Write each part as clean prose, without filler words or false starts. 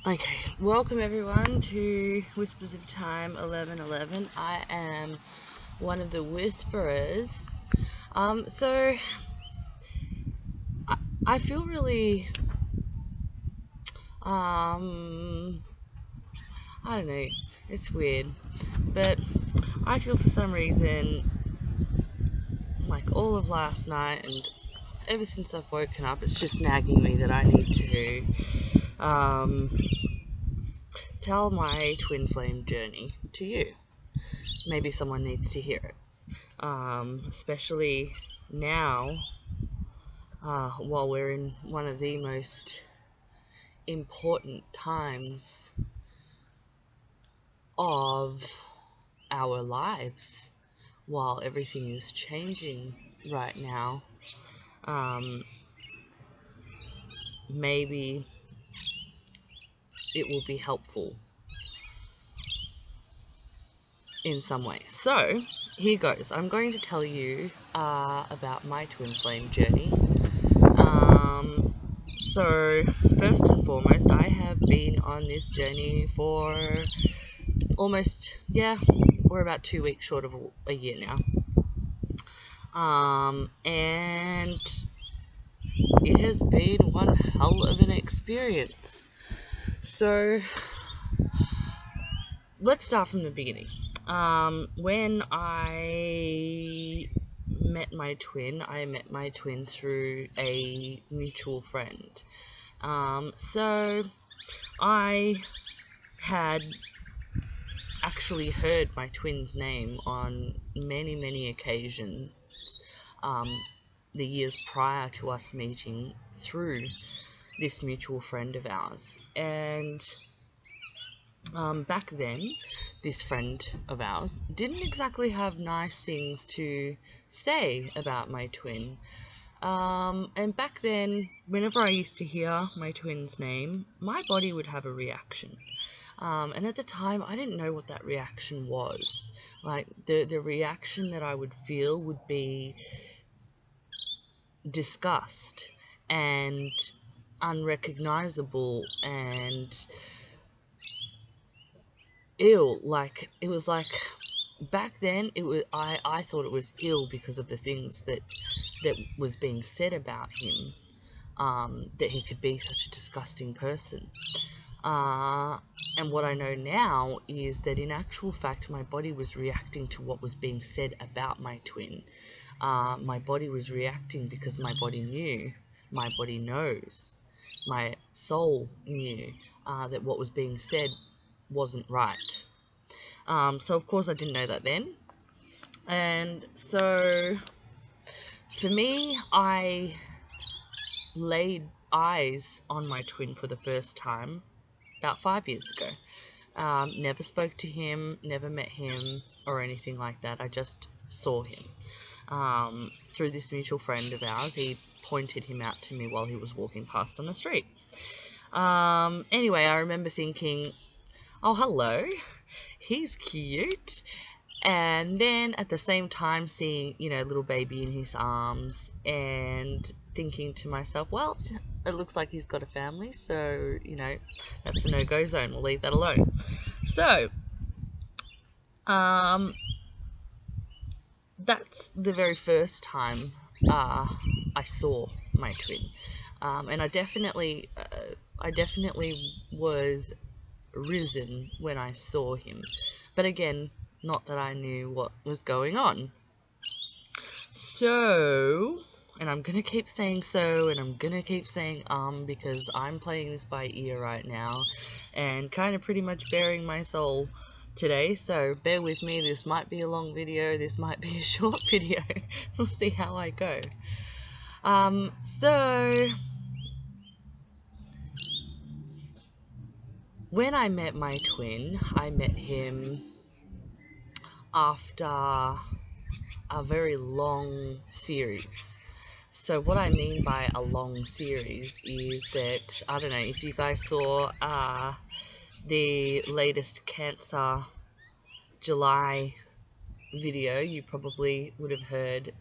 Okay, welcome everyone to Whispers of Time 1111. I am one of the whisperers. So I feel really, I don't know, it's weird, but I feel for some reason, like all of last night and ever since I've woken up, it's just nagging me that I need to, tell my twin flame journey to you. Maybe someone needs to hear it. Especially now, while we're in one of the most important times of our lives, while everything is changing right now. Maybe it will be helpful in some way. So here goes. I'm going to tell you about my twin flame journey. So first and foremost, I have been on this journey for almost, we're about 2 weeks short of a year now. And it has been one hell of an experience. So let's start from the beginning. When I met my twin through a mutual friend. So I had actually heard my twin's name on many occasions the years prior to us meeting through this mutual friend of ours. And back then, this friend of ours didn't exactly have nice things to say about my twin. And back then, whenever I used to hear my twin's name, my body would have a reaction. And at the time, I didn't know what that reaction was. Like, the reaction that I would feel would be disgust and unrecognizable and ill. Like, it was like, back then, I thought it was ill because of the things that was being said about him, that he could be such a disgusting person. And what I know now is that in actual fact, my body was reacting to what was being said about my twin. My body was reacting because my body knew, my body knows, my soul knew that what was being said wasn't right. So of course I didn't know that then. And so for me, I laid eyes on my twin for the first time about 5 years ago. Never spoke to him, never met him or anything like that. I just saw him. Through this mutual friend of ours, he pointed him out to me while he was walking past on the street. Anyway, I remember thinking, oh, hello, he's cute. And then at the same time seeing, little baby in his arms and thinking to myself, well, it looks like he's got a family, so, that's a no-go zone. We'll leave that alone. So, that's the very first time I saw my twin. And I definitely was risen when I saw him. But again, not that I knew what was going on. So, and I'm going to keep saying so, and I'm going to keep saying because I'm playing this by ear right now, and kind of pretty much bearing my soul today, so bear with me. This might be a long video, this might be a short video. We'll see how I go. So, when I met my twin, I met him after a very long series. So what I mean by a long series is that, I don't know, if you guys saw the latest Cancer July video, you probably would have heard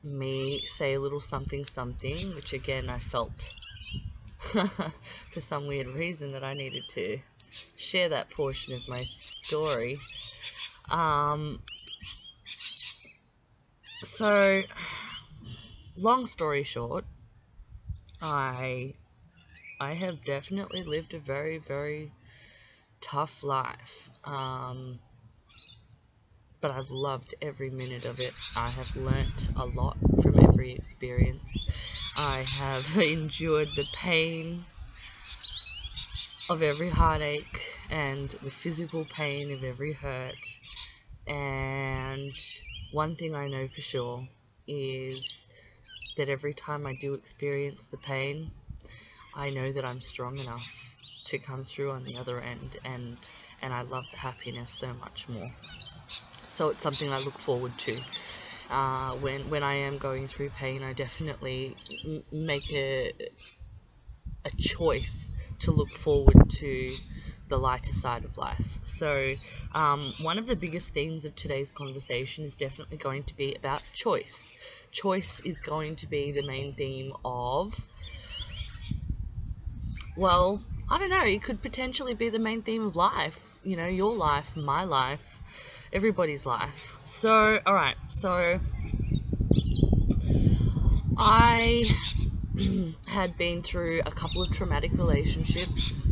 me say a little something, which again I felt for some weird reason that I needed to share that portion of my story. So, long story short, I have definitely lived a very, very tough life. But I've loved every minute of it. I have learnt a lot from every experience. I have endured the pain of every heartache and the physical pain of every hurt. And one thing I know for sure is that every time I do experience the pain, I know that I'm strong enough to come through on the other end, and I love the happiness so much more. So it's something I look forward to. When I am going through pain, I definitely make a choice to look forward to the lighter side of life. So one of the biggest themes of today's conversation is definitely going to be about choice. Choice is going to be the main theme of, well, I don't know, it could potentially be the main theme of life. You know, your life, my life, everybody's life. So, alright, so I had been through a couple of traumatic relationships,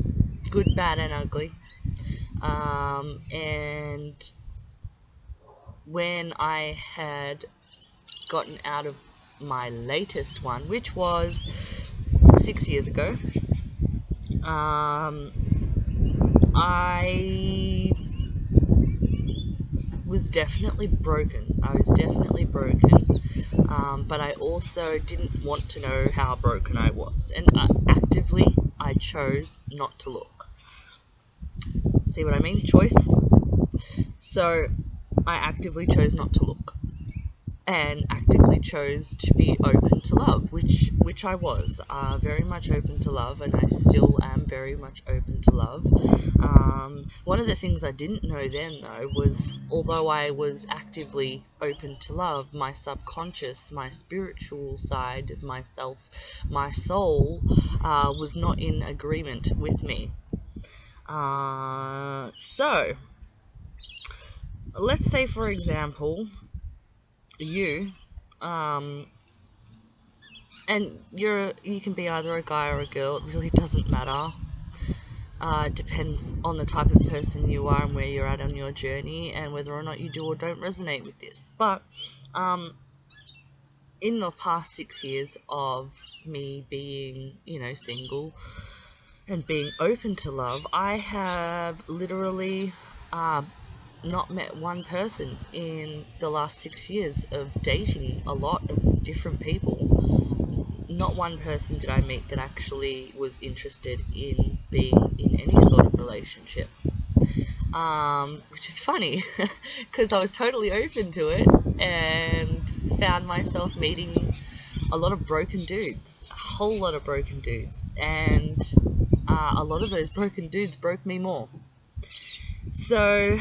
good, bad, and ugly. And when I had gotten out of my latest one, which was 6 years ago, I was definitely broken. But I also didn't want to know how broken I was, and actively I chose not to look. See what I mean? Choice. So I actively chose not to look, and actively chose to be open to love, which I was very much open to love, and I still am very much open to love. One of the things I didn't know then, though, was although I was actively open to love, my subconscious, my spiritual side of myself, my soul, was not in agreement with me. So, let's say, for example, you, and you can be either a guy or a girl, it really doesn't matter. It depends on the type of person you are and where you're at on your journey, and whether or not you do or don't resonate with this. But in the past 6 years of me being, single and being open to love, I have literally not met one person in the last 6 years of dating a lot of different people. Not one person did I meet that actually was interested in being in any sort of relationship. Which is funny, because I was totally open to it and found myself meeting a lot of broken dudes, a whole lot of broken dudes, and a lot of those broken dudes broke me more. So,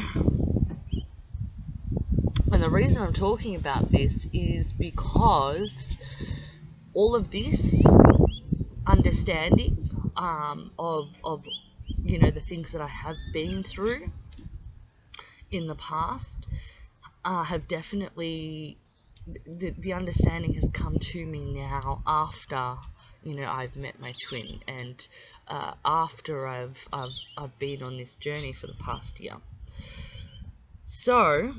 and the reason I'm talking about this is because all of this understanding of the things that I have been through in the past have definitely, the understanding has come to me now after I've met my twin, and after I've been on this journey for the past year. So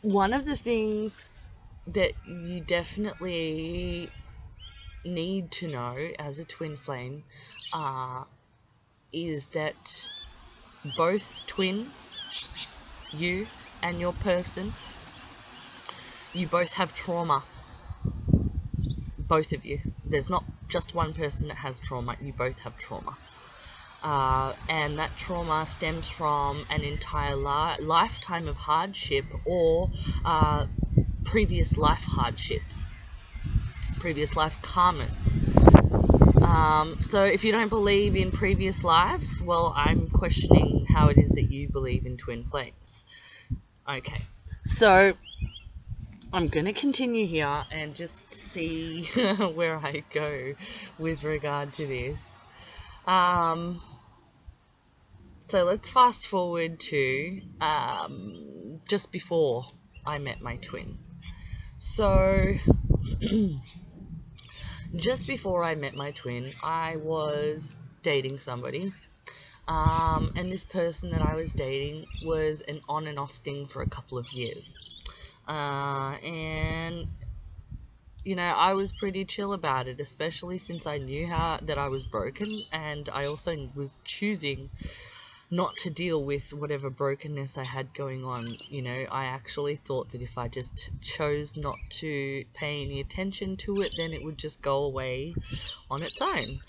one of the things that you definitely need to know as a twin flame is that both twins, you and your person, you both have trauma. Both of you. There's not just one person that has trauma, you both have trauma. And that trauma stems from an entire lifetime of hardship, or previous life hardships, previous life karmas. So if you don't believe in previous lives, well, I'm questioning how it is that you believe in twin flames. Okay, so I'm going to continue here and just see where I go with regard to this. So let's fast forward to just before I met my twin. So just before I met my twin, I was dating somebody. And this person that I was dating was an on and off thing for a couple of years. And I was pretty chill about it, especially since I knew that I was broken, and I also was choosing not to deal with whatever brokenness I had going on. I actually thought that if I just chose not to pay any attention to it, then it would just go away on its own.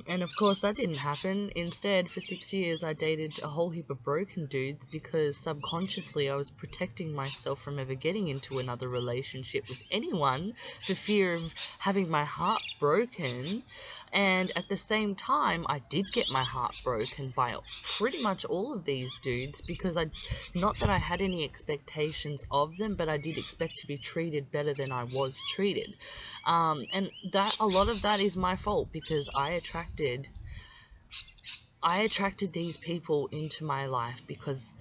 And of course that didn't happen. Instead, for 6 years I dated a whole heap of broken dudes because subconsciously I was protecting myself from ever getting into another relationship with anyone for fear of having my heart broken. And at the same time, I did get my heart broken by pretty much all of these dudes, because not that I had any expectations of them, but I did expect to be treated better than I was treated. And that a lot of that is my fault, because I attracted these people into my life because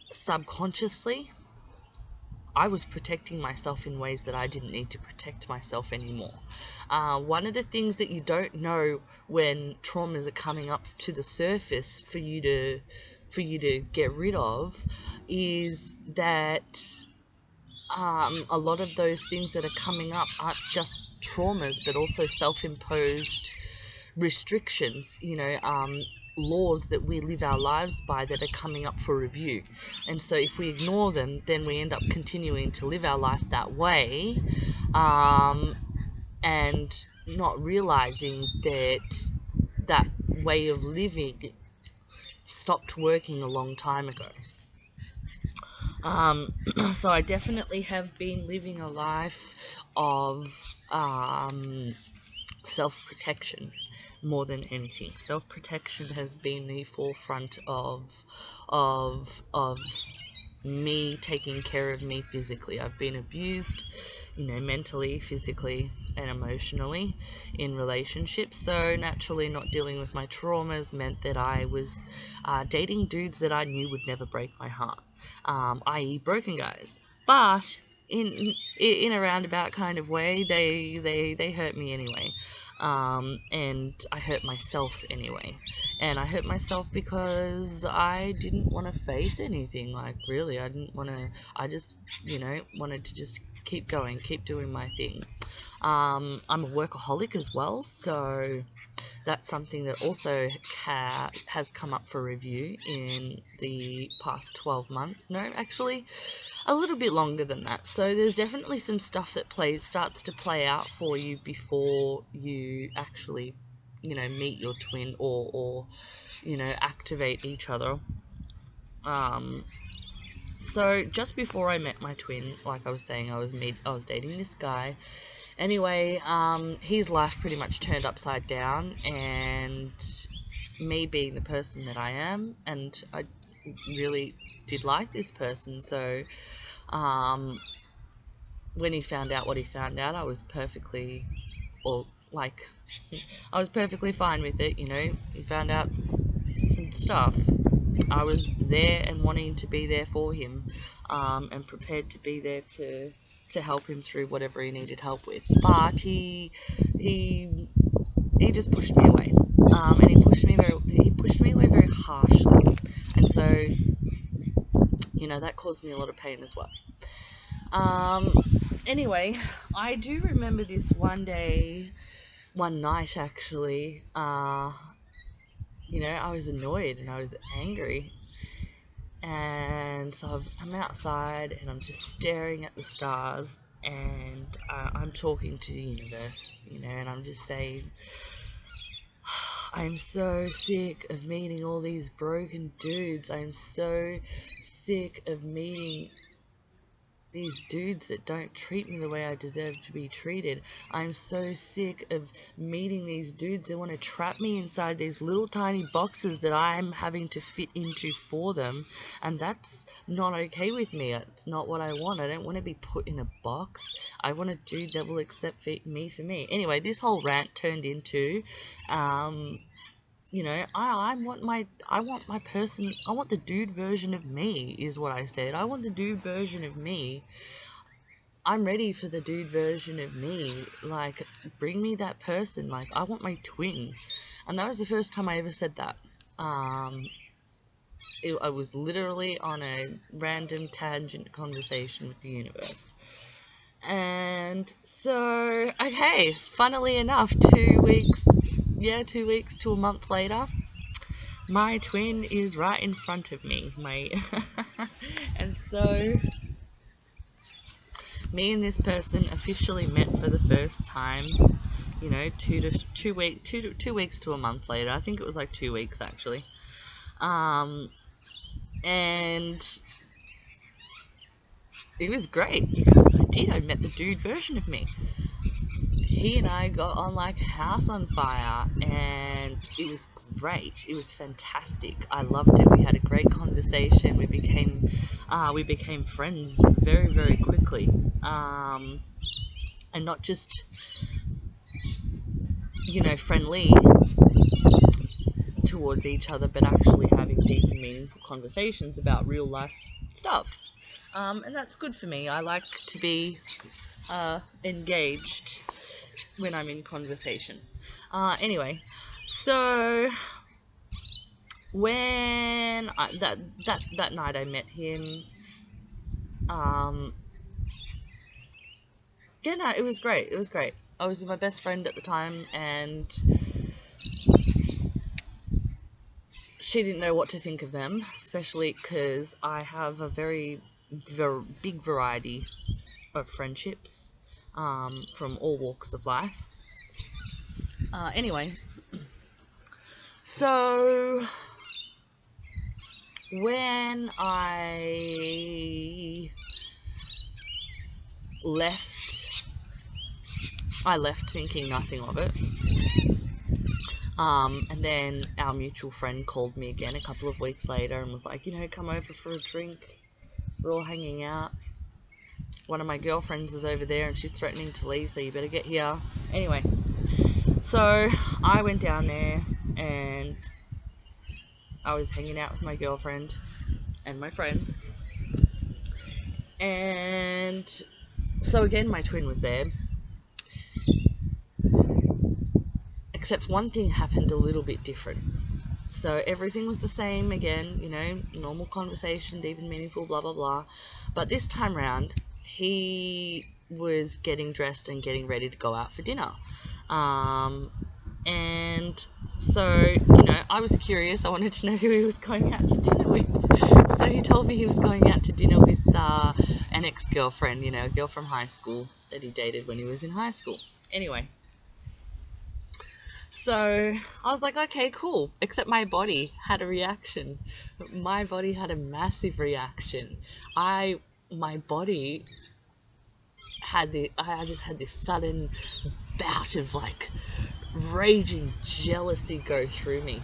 subconsciously I was protecting myself in ways that I didn't need to protect myself anymore. One of the things that you don't know when traumas are coming up to the surface for you to get rid of is that a lot of those things that are coming up aren't just traumas, but also self-imposed restrictions, laws that we live our lives by that are coming up for review. And so if we ignore them, then we end up continuing to live our life that way, and not realizing that way of living stopped working a long time ago. So I definitely have been living a life of self-protection more than anything. Self-protection has been the forefront of me taking care of me physically. I've been abused, mentally, physically, and emotionally in relationships. So naturally, not dealing with my traumas meant that I was dating dudes that I knew would never break my heart, i.e., broken guys. But in a roundabout kind of way, they hurt me anyway. And I hurt myself anyway. And I hurt myself because I didn't want to face anything. Like, really, I didn't want to. I just, wanted to just keep going, keep doing my thing. I'm a workaholic as well, so that's something that also has come up for review in the past 12 months. No, actually, a little bit longer than that. So there's definitely some stuff that starts to play out for you before you actually, meet your twin or activate each other. So just before I met my twin, like I was saying, I was dating this guy. Anyway, his life pretty much turned upside down, and me being the person that I am, and I really did like this person, so when he found out what he found out, I was perfectly fine with it. He found out some stuff. I was there and wanting to be there for him, and prepared to be there to help him through whatever he needed help with. But he just pushed me away, and he pushed me away very harshly, and so that caused me a lot of pain as well. Anyway, I do remember this one night actually. I was annoyed and I was angry. And so I'm outside and I'm just staring at the stars, and I'm talking to the universe, and I'm just saying, I'm so sick of meeting all these broken dudes. I'm so sick of meeting these dudes that don't treat me the way I deserve to be treated. I'm so sick of meeting these dudes that want to trap me inside these little tiny boxes that I'm having to fit into for them, and that's not okay with me. It's not what I want. I don't want to be put in a box. I want a dude that will accept me for me. Anyway, this whole rant turned into I want my person, I want the dude version of me, is what I said. I want the dude version of me. I'm ready for the dude version of me. Like, bring me that person. Like, I want my twin. And that was the first time I ever said that. I was literally on a random tangent conversation with the universe. And so, okay, funnily enough, 2 weeks to a month later, my twin is right in front of me. And so, me and this person officially met for the first time, 2 weeks to a month later. I think it was like 2 weeks, actually. And it was great because I met the dude version of me. He and I got on like house on fire, and it was great. It was fantastic. I loved it. We had a great conversation. We became friends very, very quickly. And not just, friendly towards each other, but actually having deep and meaningful conversations about real life stuff. And that's good for me. I like to be engaged when I'm in conversation. Anyway, so when that night I met him, it was great. It was great. I was with my best friend at the time, and she didn't know what to think of them, especially because I have a very, very big variety of friendships from all walks of life. Anyway, so when I left thinking nothing of it. And then our mutual friend called me again a couple of weeks later and was like, come over for a drink. We're all hanging out. One of my girlfriends is over there and she's threatening to leave, so you better get here. Anyway, so I went down there and I was hanging out with my girlfriend and my friends. And so again, my twin was there. Except one thing happened a little bit different. So everything was the same again, normal conversation, deep and meaningful, blah, blah, blah. But this time round, he was getting dressed and getting ready to go out for dinner. And so, I was curious. I wanted to know who he was going out to dinner with. So he told me he was going out to dinner with an ex-girlfriend, a girl from high school that he dated when he was in high school. Anyway. So I was like, okay, cool. Except my body had a reaction. My body had a massive reaction. My body I just had this sudden bout of like raging jealousy go through me.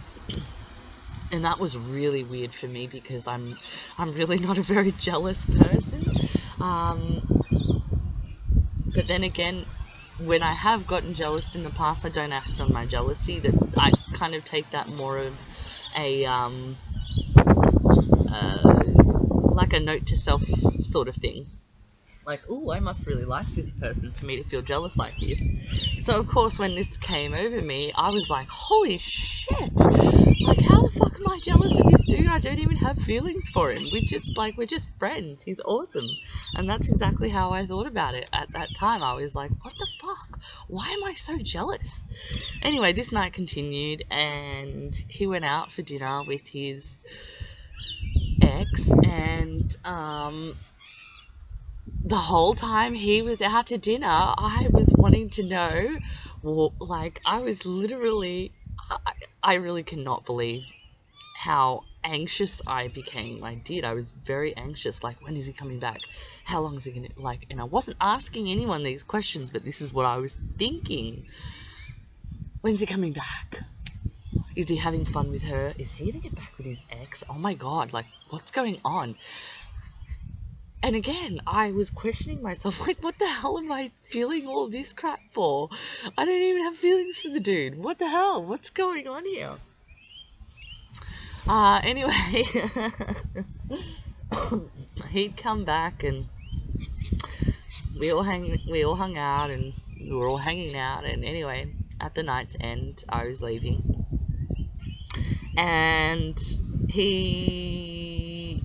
And that was really weird for me because I'm really not a very jealous person. But then again, when I have gotten jealous in the past, I don't act on my jealousy. That I kind of take that more of a like a note to self sort of thing. Like, ooh, I must really like this person for me to feel jealous like this. So of course, when this came over me, I was like, holy shit! Like, how the fuck am I jealous of this dude? I don't even have feelings for him. We're just friends. He's awesome. And that's exactly how I thought about it at that time. I was like, what the fuck? Why am I so jealous? Anyway, this night continued, and he went out for dinner with his ex, and the whole time he was out to dinner, I was wanting to know, I was literally, I really cannot believe how anxious I became. I was very anxious. Like, when is he coming back? How long is he gonna, like, and I wasn't asking anyone these questions, but this is what I was thinking. When's he coming back? Is he having fun with her? Is he gonna get back with his ex? Oh my god, like, what's going on? And again, I was questioning myself, like, what the hell am I feeling all this crap for? I don't even have feelings for the dude. What the hell? What's going on here? Anyway, he'd come back and we all hung out and we were all hanging out. And anyway, at the night's end, I was leaving, and he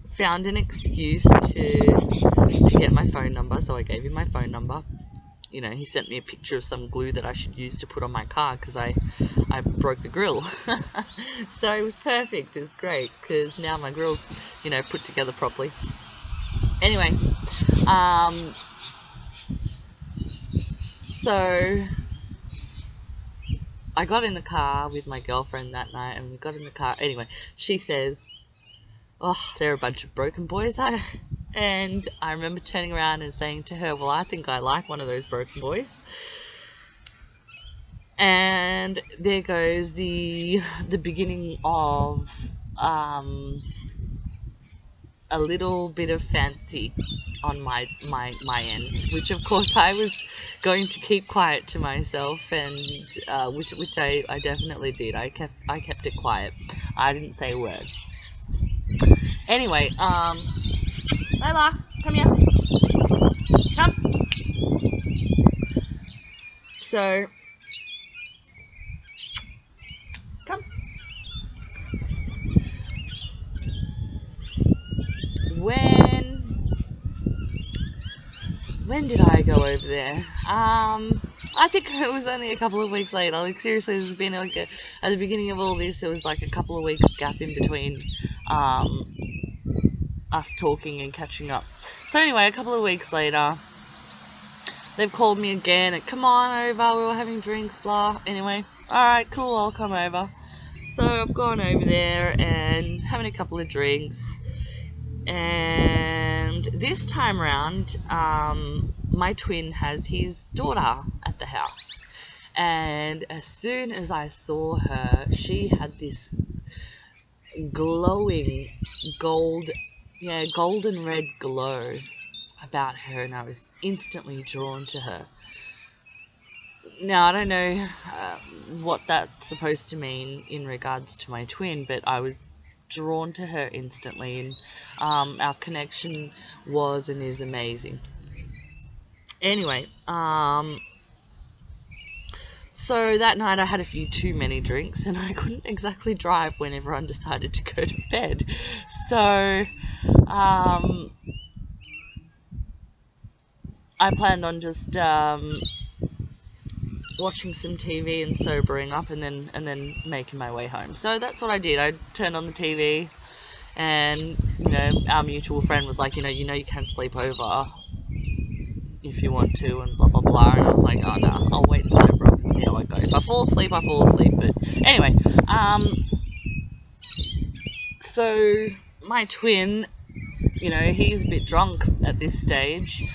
found an excuse to get my phone number. So I gave him my phone number. You know, he sent me a picture of some glue that I should use to put on my car because I broke the grill. So it was perfect. It was great because now my grill's, you know, put together properly. Anyway, so I got in the car with my girlfriend that night, and we got in the car. Anyway, she says, "Oh, they're a bunch of broken boys." And I remember turning around and saying to her, "Well, I think I like one of those broken boys." And there goes the beginning of a little bit of fancy on my end, which of course I was going to keep quiet to myself, and which I definitely did. I kept it quiet. I didn't say a word. Anyway, Layla, come here. Come. So, come. When did I go over there? I think it was only a couple of weeks later. Like, seriously, there's been like at the beginning of all this, it was like a couple of weeks gap in between us talking and catching up. So anyway, a couple of weeks later, they've called me again. Come on over, we were having drinks, blah. Anyway, alright, cool, I'll come over. So I've gone over there and having a couple of drinks. And this time around, my twin has his daughter at the house. And as soon as I saw her, she had this glowing golden red glow about her, and I was instantly drawn to her. Now, I don't know what that's supposed to mean in regards to my twin, but I was drawn to her instantly, and our connection was and is amazing. Anyway, so that night I had a few too many drinks, and I couldn't exactly drive when everyone decided to go to bed. So I planned on just watching some TV and sobering up, and then making my way home. So that's what I did. I turned on the TV, and you know, our mutual friend was like, you can sleep over if you want to, and blah blah blah. And I was like, oh no, I'll wait and sober up and see how I go. If I fall asleep, I fall asleep. But anyway, so my twin, he's a bit drunk at this stage.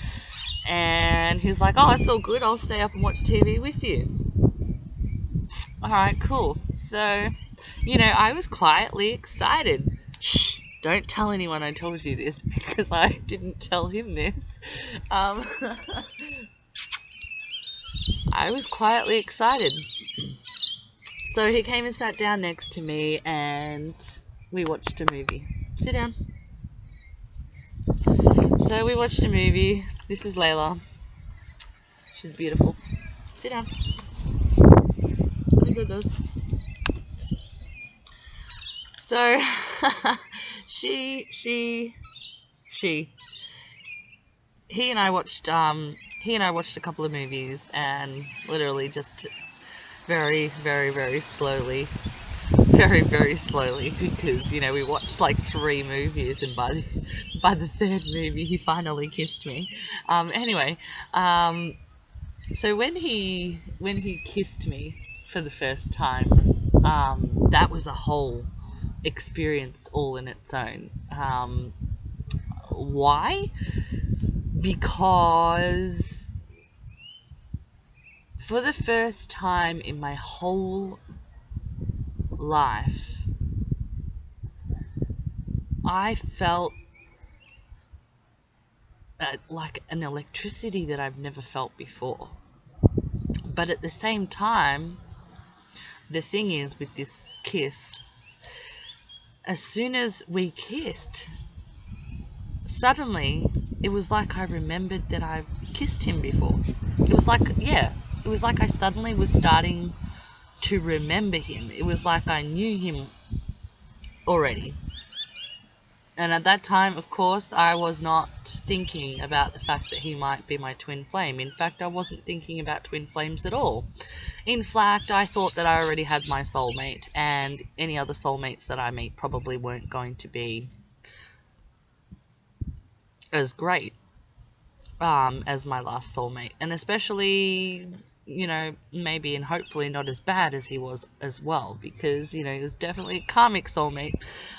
And he's like, oh, it's all good, I'll stay up and watch TV with you. Alright, cool. So, I was quietly excited. Shh, don't tell anyone I told you this, because I didn't tell him this. I was quietly excited. So he came and sat down next to me, and we watched a movie. Sit down. So we watched a movie. This is Layla. She's beautiful. Sit down. So he and I watched a couple of movies, and literally just very, very, very slowly. Very, very slowly, because we watched like 3 movies, and by the 3rd movie he finally kissed me. Anyway, so when he kissed me for the first time, that was a whole experience all in its own. Why? Because for the first time in my whole life, I felt like an electricity that I've never felt before. But at the same time, the thing is with this kiss, as soon as we kissed, suddenly it was like I remembered that I've kissed him before. It was like, yeah, it was like I suddenly was starting to remember him. It was like I knew him already. And at that time, of course, I was not thinking about the fact that he might be my twin flame. In fact, I wasn't thinking about twin flames at all. In fact, I thought that I already had my soulmate, and any other soulmates that I meet probably weren't going to be as great as my last soulmate. And especially, maybe and hopefully not as bad as he was as well, because, he was definitely a karmic soulmate.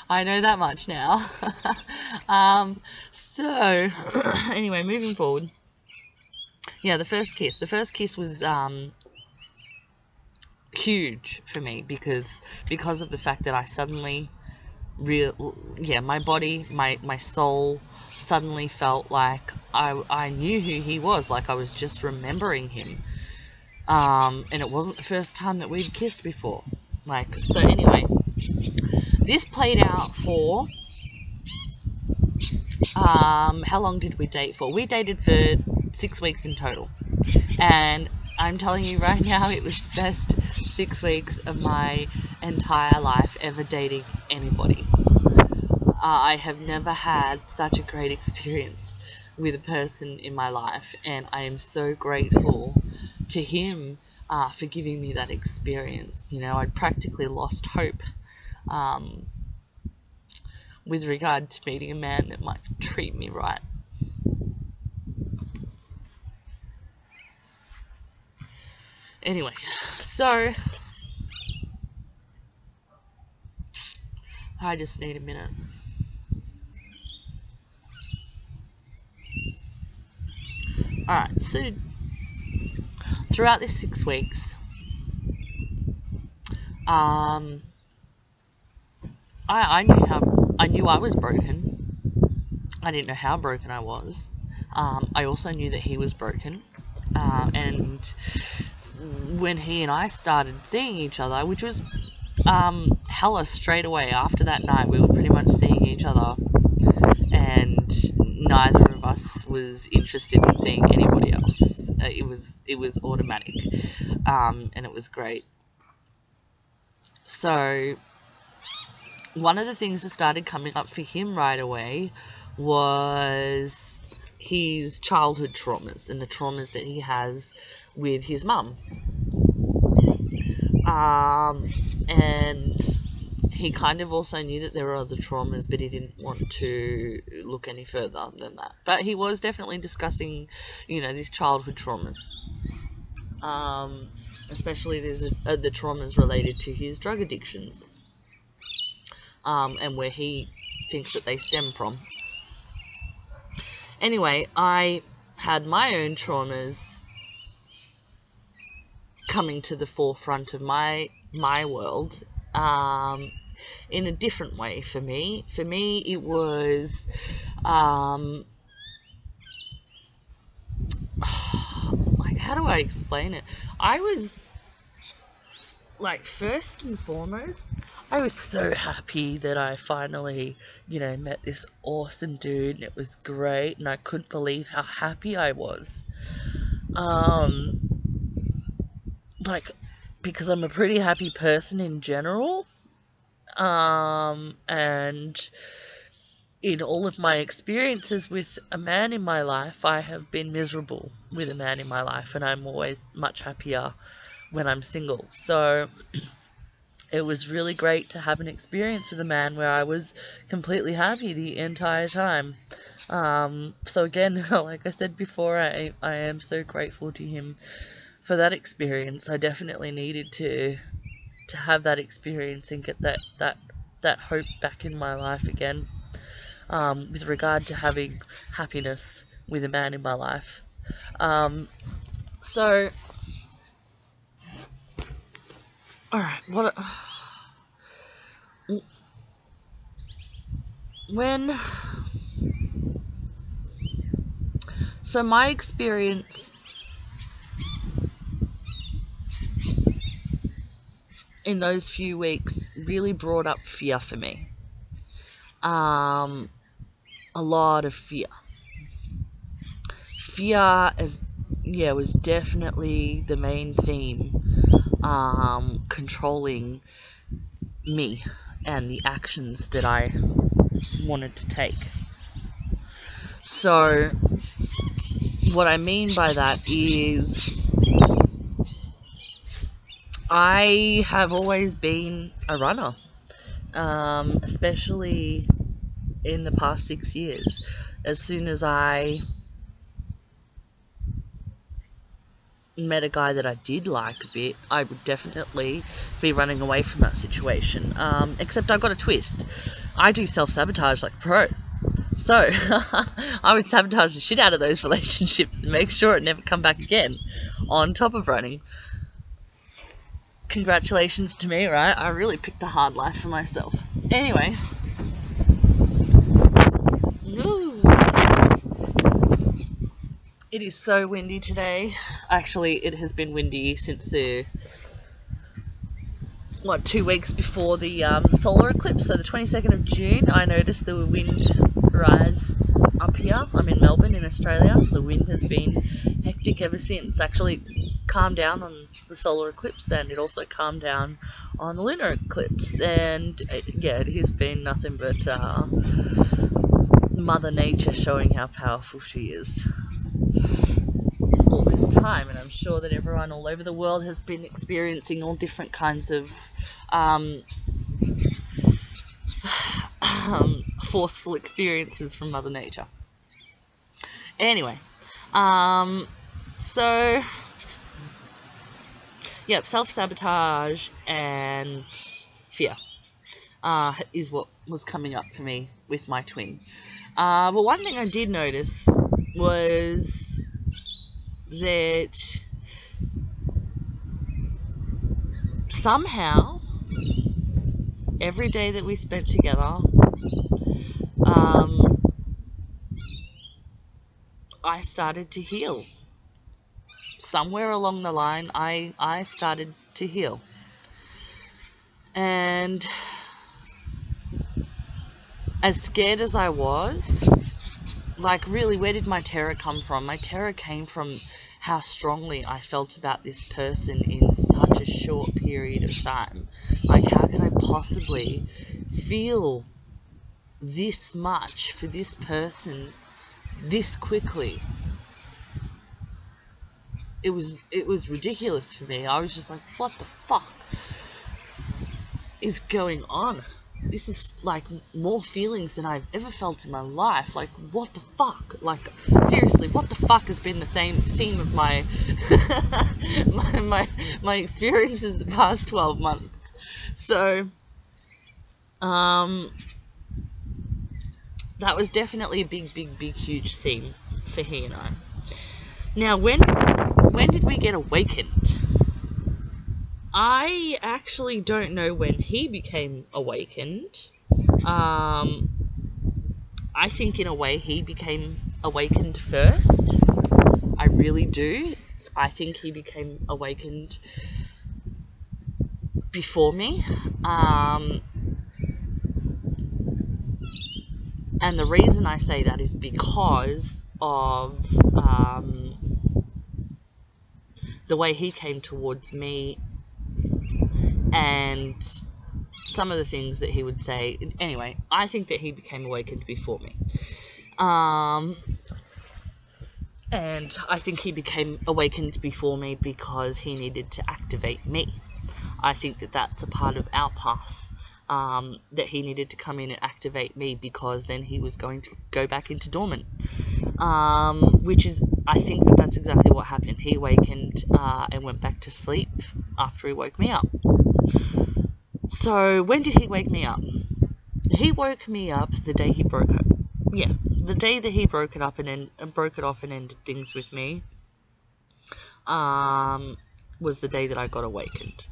I know that much now. So, anyway, moving forward. Yeah, the first kiss was huge for me because of the fact that I suddenly my body, my soul suddenly felt like I knew who he was, like I was just remembering him. And it wasn't the first time that we'd kissed before. So anyway, this played out for how long did we date for? We dated for 6 weeks in total. And I'm telling you right now, it was the best 6 weeks of my entire life ever dating anybody. I have never had such a great experience with a person in my life, and I am so grateful to him for giving me that experience. I'd practically lost hope with regard to meeting a man that might treat me right. Anyway, so I just need a minute. Alright, so throughout this 6 weeks, I knew I was broken. I didn't know how broken I was. I also knew that he was broken. And when he and I started seeing each other, which was hella straight away after that night, we were pretty much seeing each other, and neither of us was interested in seeing anybody else. It was automatic, and it was great. So one of the things that started coming up for him right away was his childhood traumas and the traumas that he has with his mum. And he kind of also knew that there were other traumas, but he didn't want to look any further than that. But he was definitely discussing, these childhood traumas. Especially the traumas related to his drug addictions. And where he thinks that they stem from. Anyway, I had my own traumas coming to the forefront of my world, in a different way for me. For me, it was, how do I explain it? I was, first and foremost, I was so happy that I finally, met this awesome dude, and it was great, and I couldn't believe how happy I was. Because I'm a pretty happy person in general, and in all of my experiences with a man in my life, I have been miserable with a man in my life, and I'm always much happier when I'm single. So it was really great to have an experience with a man where I was completely happy the entire time. So again, like I said before, I am so grateful to him for that experience. I definitely needed to to have that experience and get that hope back in my life again, with regard to having happiness with a man in my life. So, alright, when, so my experience in those few weeks really brought up fear for me. A lot of fear. Fear was definitely the main theme, controlling me and the actions that I wanted to take. So, what I mean by that is, I have always been a runner, especially in the past 6 years. As soon as I met a guy that I did like a bit, I would definitely be running away from that situation. Except I've got a twist. I do self-sabotage like a pro. So, I would sabotage the shit out of those relationships and make sure it never come back again, on top of running. Congratulations to me, right? I really picked a hard life for myself. Anyway. Ooh. It is so windy today. Actually, it has been windy since 2 weeks before the solar eclipse. So the 22nd of June, I noticed the wind rise up here. I'm in Melbourne in Australia. The wind has been hectic ever since. Actually calmed down on the solar eclipse, and it also calmed down on the lunar eclipse. And it has been nothing but Mother Nature showing how powerful she is all this time. And I'm sure that everyone all over the world has been experiencing all different kinds of forceful experiences from Mother Nature. Anyway, so self-sabotage and fear is what was coming up for me with my twin. But one thing I did notice was that somehow every day that we spent together, I started to heal. Somewhere along the line, I started to heal. And as scared as I was, like, really, where did my terror come from? My terror came from how strongly I felt about this person in such a short period of time. Like, how could I possibly feel this much for this person this quickly? It was ridiculous for me. I was just like, what the fuck is going on? This is like more feelings than I've ever felt in my life. Like, what the fuck? Like, seriously, what the fuck has been the theme of my my experiences the past 12 months? So, that was definitely a big, huge theme for he and I. Now, when did we get awakened? I actually don't know when he became awakened. I think in a way he became awakened first. I really do. I think he became awakened before me. And the reason I say that is because of the way he came towards me and some of the things that he would say. Anyway, I think that he became awakened before me. And I think he became awakened before me because he needed to activate me. I think that that's a part of our path, that he needed to come in and activate me, because then he was going to go back into dormant. Which is, I think that that's exactly what happened. He awakened and went back to sleep after he woke me up. So when did he wake me up? He woke me up the day he broke up. Yeah, the day that he broke it up and broke it off and ended things with me. Was the day that I got awakened.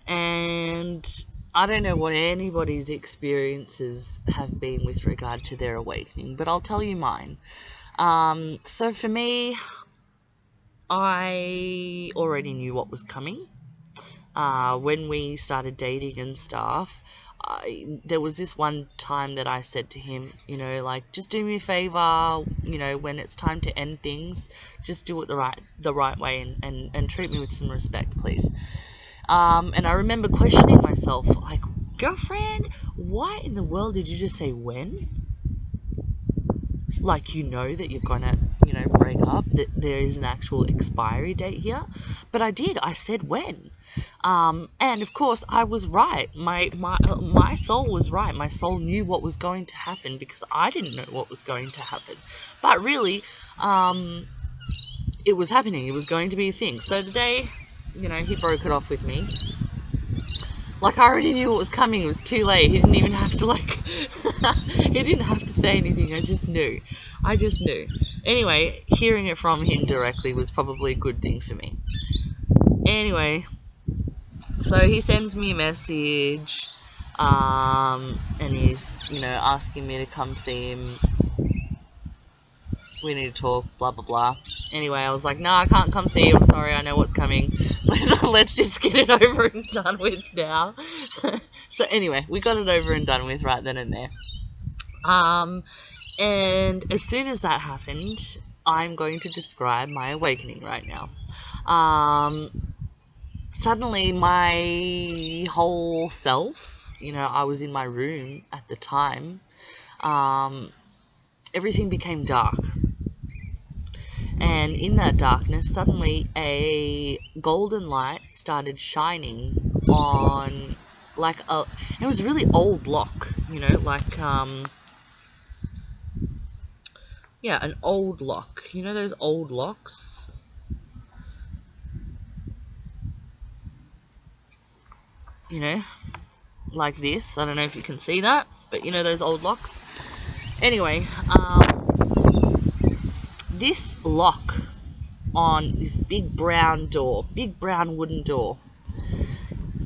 And I don't know what anybody's experiences have been with regard to their awakening, but I'll tell you mine. So for me, I already knew what was coming. When we started dating and stuff, there was this one time that I said to him, like, just do me a favor, when it's time to end things, just do it the right way and treat me with some respect, please. And I remember questioning myself, like, girlfriend, why in the world did you just say when? Like, that you're gonna, break up, that there is an actual expiry date here. But I did. I said when. And of course, I was right. My soul was right. My soul knew what was going to happen because I didn't know what was going to happen. But really, it was happening. It was going to be a thing. So the day, he broke it off with me, like, I already knew what was coming. It was too late. He didn't even have to, he didn't have to say anything. I just knew. Anyway, hearing it from him directly was probably a good thing for me. Anyway, so he sends me a message, and he's, asking me to come see him. We need to talk, blah, blah, blah. Anyway, I was like, no, I can't come see you. I'm sorry, I know what's coming. Let's just get it over and done with now. So anyway, we got it over and done with right then and there. And as soon as that happened, I'm going to describe my awakening right now. Suddenly, my whole self, I was in my room at the time, everything became dark. And in that darkness, suddenly a golden light started shining on, it was a really old lock, an old lock. Those old locks? Like this. I don't know if you can see that, but those old locks. Anyway, this lock on this big brown wooden door,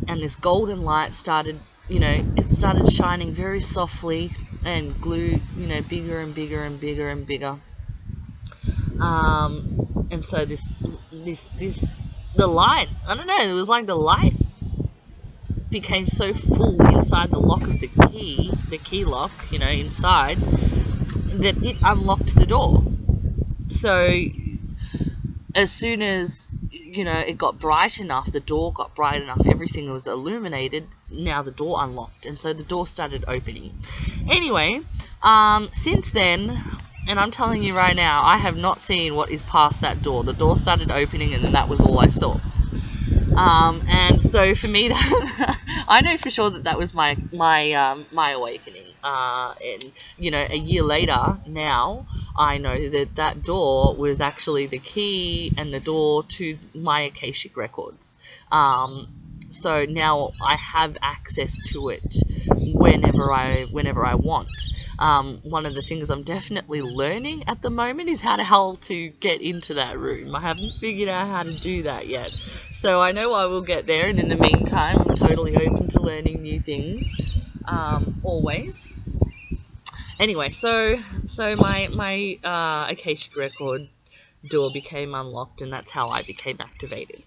and this golden light started, it started shining very softly and grew, bigger and bigger and bigger and bigger. And so the light, I don't know, it was like the light became so full inside the lock of the key lock, inside, that it unlocked the door. So as soon as, it got bright enough, the door got bright enough, everything was illuminated, now the door unlocked, and so the door started opening. Anyway, since then, and I'm telling you right now, I have not seen what is past that door. The door started opening, and then that was all I saw. And so for me, I know for sure that was my awakening. And a year later now, I know that door was actually the key and the door to my Akashic records. So now I have access to it whenever I want. One of the things I'm definitely learning at the moment is how to get into that room. I haven't figured out how to do that yet. So I know I will get there, and in the meantime, I'm totally open to learning new things, always. Anyway, so my Akashic record door became unlocked, and that's how I became activated.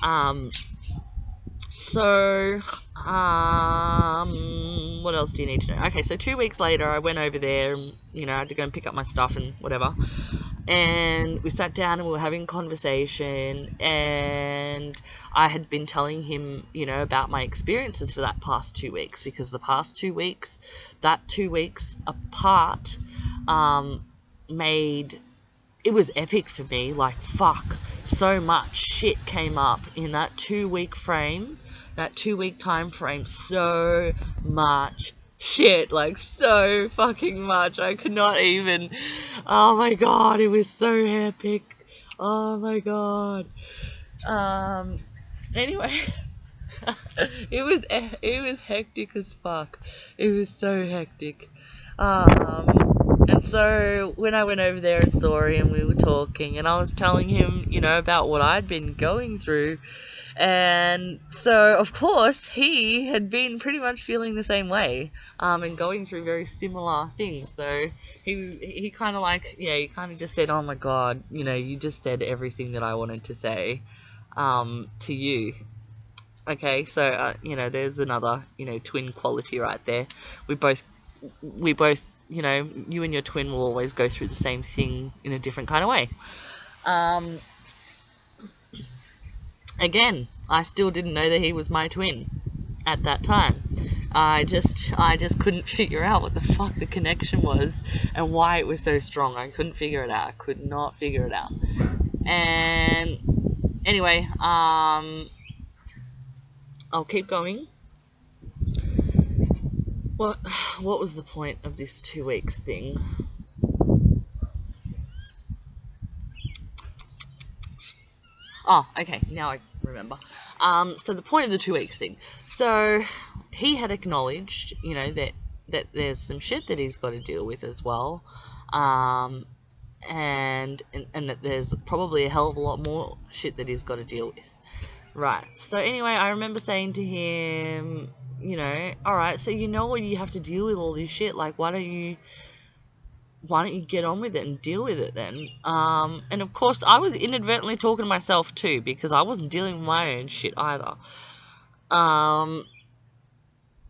What else do you need to know? Okay, so 2 weeks later, I went over there, and, I had to go and pick up my stuff and whatever. And we sat down and we were having conversation, and I had been telling him, about my experiences for that past 2 weeks, because the past 2 weeks, that 2 weeks apart, it was epic for me. Like, fuck, so much shit came up in that 2-week frame, that 2-week time frame, so much shit, like, so fucking much. I could not even, oh my god, it was so epic. Oh my god. Anyway, It was hectic as fuck. It was so hectic. And so when I went over there and saw him, we were talking, and I was telling him, about what I'd been going through. And so, of course, he had been pretty much feeling the same way, and going through very similar things. So he kind of he kind of just said, "Oh my God, you just said everything that I wanted to say, to you." Okay, so there's another twin quality right there. We both, you and your twin will always go through the same thing in a different kind of way. Again, I still didn't know that he was my twin at that time. I just couldn't figure out what the fuck the connection was and why it was so strong. I couldn't figure it out. I could not figure it out. And anyway, I'll keep going. What was the point of this 2 weeks thing? Oh, okay, now I remember. So the point of the 2 weeks thing. So he had acknowledged, that there's some shit that he's got to deal with as well, and that there's probably a hell of a lot more shit that he's got to deal with. Right. So anyway, I remember saying to him, all right, so what you have to deal with all this shit. Like, why don't you get on with it and deal with it then? And of course, I was inadvertently talking to myself too, because I wasn't dealing with my own shit either.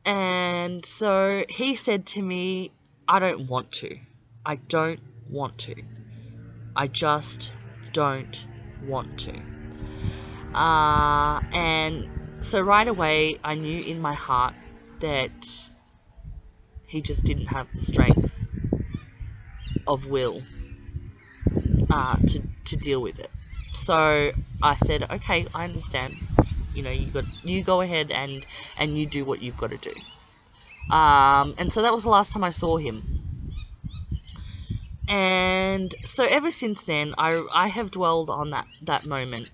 And so he said to me, I don't want to. I don't want to. I just don't want to. And so right away, I knew in my heart that he just didn't have the strength of will to deal with it. So I said, okay, I understand. You go ahead and you do what you've got to do. And so that was the last time I saw him. And so ever since then, I have dwelled on that moment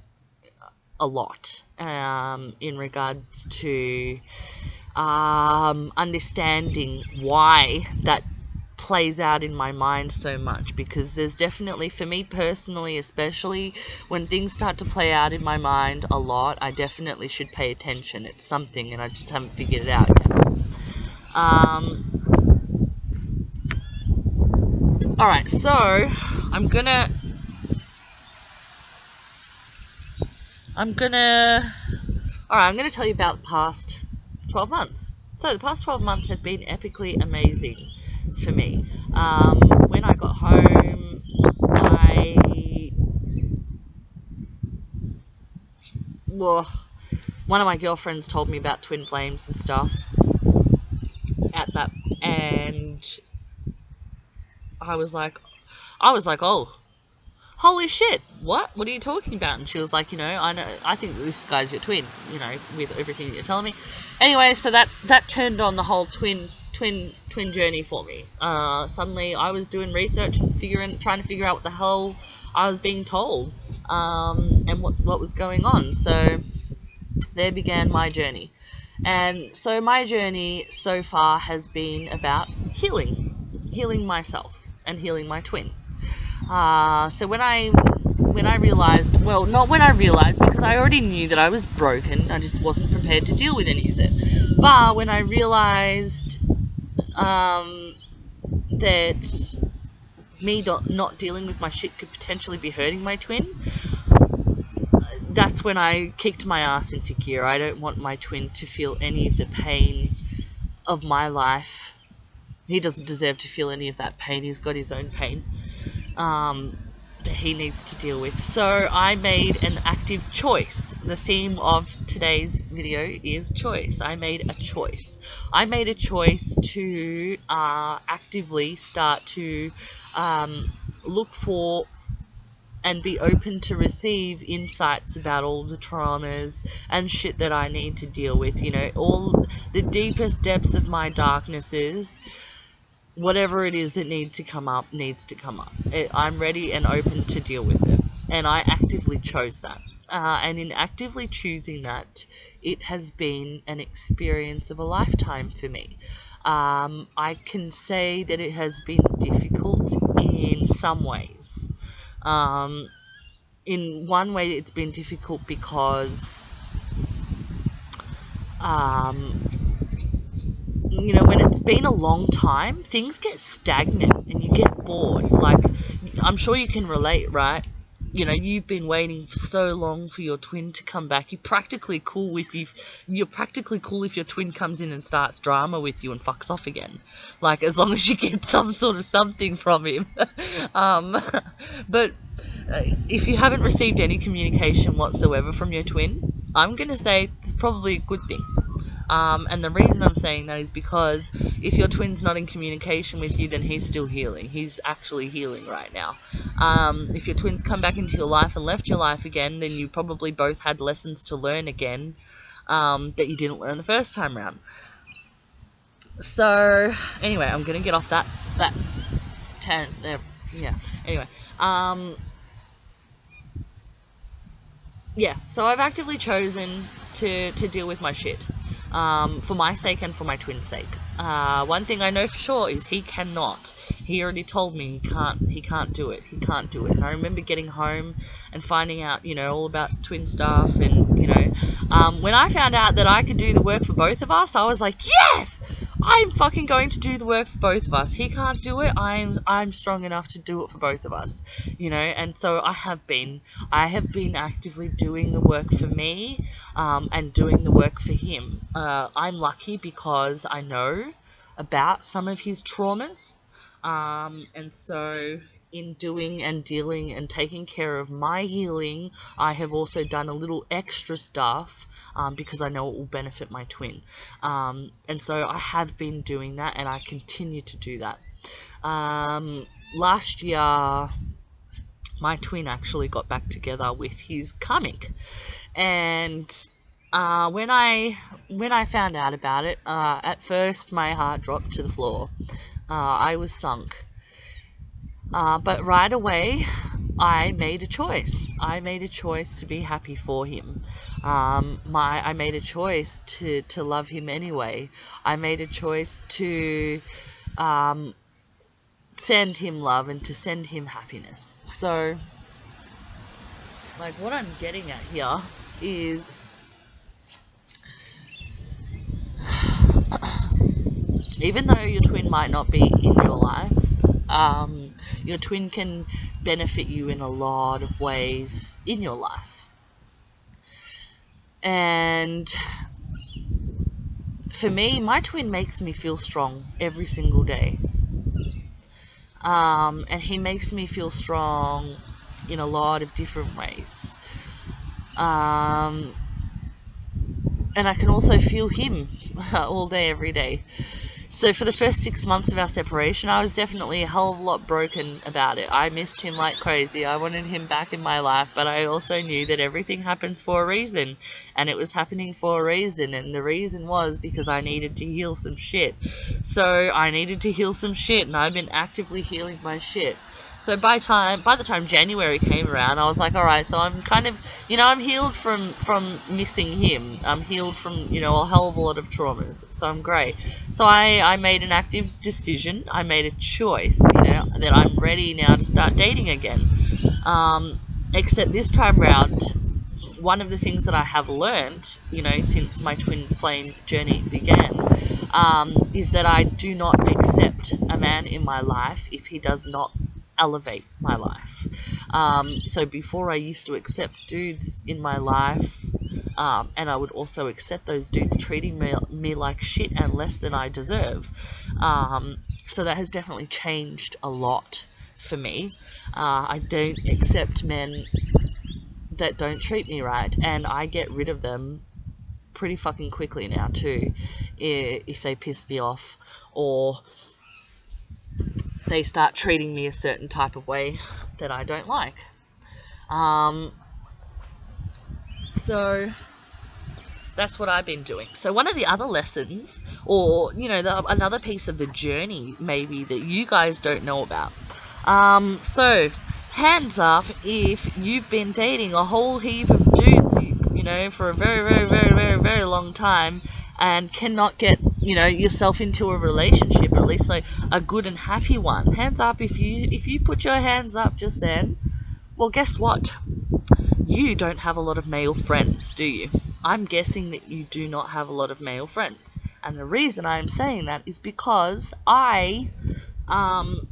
a lot, in regards to understanding why that plays out in my mind so much, because there's definitely, for me personally especially, when things start to play out in my mind a lot, I definitely should pay attention. It's something, and I just haven't figured it out yet. Alright, so I'm gonna tell you about the past 12 months. So the past 12 months have been epically amazing for me. When I got home, one of my girlfriends told me about twin flames and stuff and I was like, oh, holy shit, what are you talking about? And she was like, I think that this guy's your twin, with everything that you're telling me. Anyway, so that turned on the whole twin journey for me. Suddenly I was doing research and trying to figure out what the hell I was being told, and what was going on. So there began my journey. And so my journey so far has been about healing myself and healing my twin. So when I realized, well, not when I realized, because I already knew that I was broken, I just wasn't prepared to deal with any of it. But when I realized that me not dealing with my shit could potentially be hurting my twin, that's when I kicked my ass into gear. I don't want my twin to feel any of the pain of my life. He doesn't deserve to feel any of that pain. He's got his own pain that he needs to deal with. So I made an active choice. The theme of today's video is choice. I made a choice. I made a choice to actively start to look for and be open to receive insights about all the traumas and shit that I need to deal with. All the deepest depths of my darknesses. Whatever it is that needs to come up. I'm ready and open to deal with it. And I actively chose that. And in actively choosing that, it has been an experience of a lifetime for me. I can say that it has been difficult in some ways. In one way, it's been difficult because, um, when it's been a long time, things get stagnant and you get bored. Like, I'm sure you can relate, right? You've been waiting so long for your twin to come back. You're practically cool if your twin comes in and starts drama with you and fucks off again. Like, as long as you get some sort of something from him. But if you haven't received any communication whatsoever from your twin, I'm going to say it's probably a good thing. And the reason I'm saying that is because if your twin's not in communication with you, then he's still healing. He's actually healing right now. If your twins come back into your life and left your life again, then you probably both had lessons to learn again that you didn't learn the first time around. So, anyway, I'm going to get off that yeah. Anyway, yeah, so I've actively chosen to deal with my shit, for my sake and for my twin's sake. One thing I know for sure is he cannot. He already told me he can't do it. He can't do it. And I remember getting home and finding out, all about twin stuff. And, when I found out that I could do the work for both of us, I was like, yes! I'm fucking going to do the work for both of us. He can't do it. I'm strong enough to do it for both of us, and so I have been actively doing the work for me, and doing the work for him. I'm lucky because I know about some of his traumas, and so in doing and dealing and taking care of my healing, I have also done a little extra stuff, because I know it will benefit my twin. And so I have been doing that, and I continue to do that. Last year, my twin actually got back together with his karmic, and when I found out about it, at first my heart dropped to the floor. I was sunk. But right away, I made a choice. I made a choice to be happy for him. I made a choice to love him anyway. I made a choice to send him love and to send him happiness. So, like, what I'm getting at here is even though your twin might not be in your life, your twin can benefit you in a lot of ways in your life. And for me, my twin makes me feel strong every single day. And he makes me feel strong in a lot of different ways. And I can also feel him all day, every day. So for the first 6 months of our separation, I was definitely a hell of a lot broken about it. I missed him like crazy. I wanted him back in my life, but I also knew that everything happens for a reason, and it was happening for a reason, and the reason was because I needed to heal some shit. So I needed to heal some shit, and I've been actively healing my shit. So by the time January came around, I was like, all right, so I'm kind of, I'm healed from missing him. I'm healed from, a hell of a lot of traumas. So I'm great. So I made an active decision. I made a choice, that I'm ready now to start dating again. Except this time round, one of the things that I have learned, since my twin flame journey began, is that I do not accept a man in my life if he does not elevate my life. So before, I used to accept dudes in my life, and I would also accept those dudes treating me like shit and less than I deserve. So that has definitely changed a lot for me. I don't accept men that don't treat me right, and I get rid of them pretty fucking quickly now too, if they piss me off or they start treating me a certain type of way that I don't like. So that's what I've been doing. So one of the other lessons, or another piece of the journey maybe that you guys don't know about. So Hands up if you've been dating a whole heap of dudes, for a very, very, very, very, very long time, and cannot get, yourself into a relationship, or at least like a good and happy one. Hands up if you put your hands up just then. Well, guess what? You don't have a lot of male friends, do you? I'm guessing that you do not have a lot of male friends. And the reason I'm saying that is because um,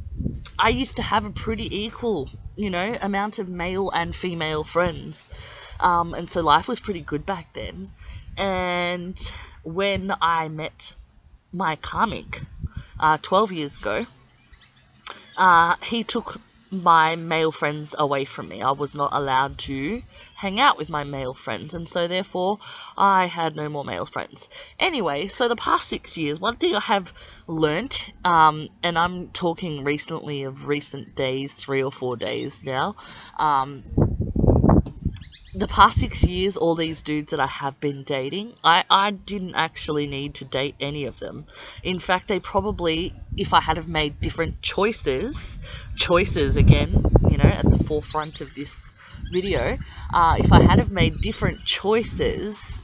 I used to have a pretty equal, amount of male and female friends. And so life was pretty good back then. And when I met my karmic 12 years ago, he took my male friends away from me. I was not allowed to hang out with my male friends, and so therefore I had no more male friends. Anyway, so the past 6 years, one thing I have learnt, and I'm talking recently of recent days, 3 or 4 days now, the past 6 years, all these dudes that I have been dating, I didn't actually need to date any of them. In fact, they probably, if I had have made different choices again, at the forefront of this video, if I had have made different choices,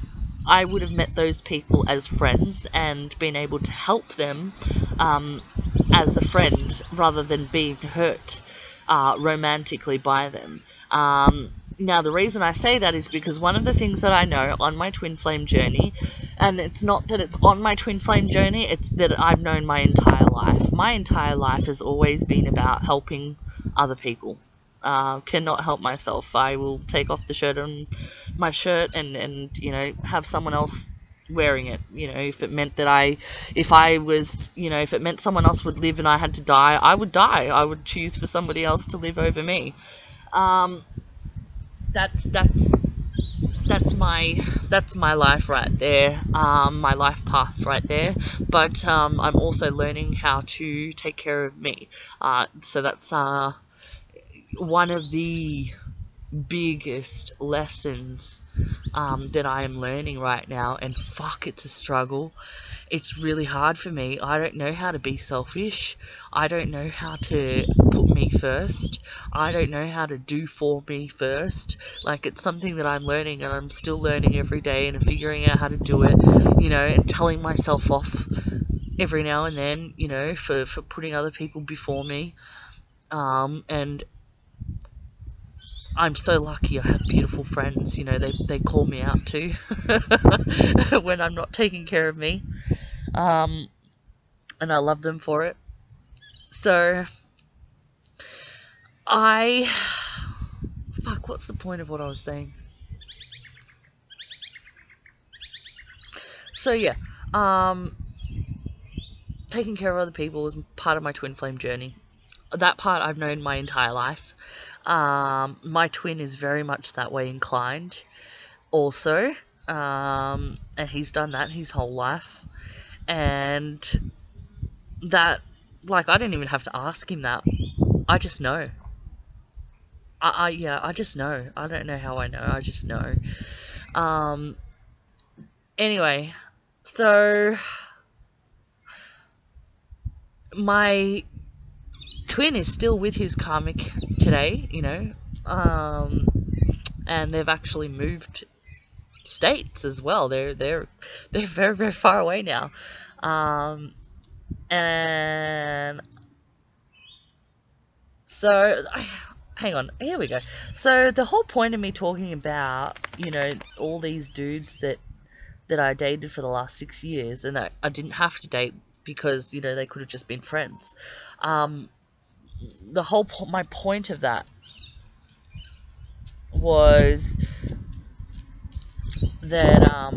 I would have met those people as friends and been able to help them as a friend rather than being hurt romantically by them. Now, the reason I say that is because one of the things that I know on my twin flame journey, and it's not that it's on my twin flame journey, it's that I've known my entire life. My entire life has always been about helping other people. Cannot help myself. I will take off the shirt on my shirt and have someone else wearing it. If it meant that if it meant someone else would live and I had to die, I would die. I would choose for somebody else to live over me. That's my life right there, my life path right there. But I'm also learning how to take care of me. So that's one of the biggest lessons that I am learning right now. And fuck, it's a struggle. It's really hard for me. I don't know how to be selfish. I don't know how to put me first. I don't know how to do for me first. Like, it's something that I'm learning, and I'm still learning every day and figuring out how to do it, and telling myself off every now and then, for putting other people before me. And I'm so lucky I have beautiful friends. They call me out too when I'm not taking care of me. And I love them for it. So, fuck, what's the point of what I was saying? So, yeah, taking care of other people is part of my twin flame journey. That part I've known my entire life. My twin is very much that way inclined also. And he's done that his whole life. And that, like, I didn't even have to ask him that. I just know. I just know. I don't know how I know. I just know. Anyway, so my twin is still with his karmic today, and they've actually moved states as well. They're very, very far away now. And so, hang on, here we go. So the whole point of me talking about, all these dudes that I dated for the last 6 years, and that I didn't have to date because, they could have just been friends. My point of that was that,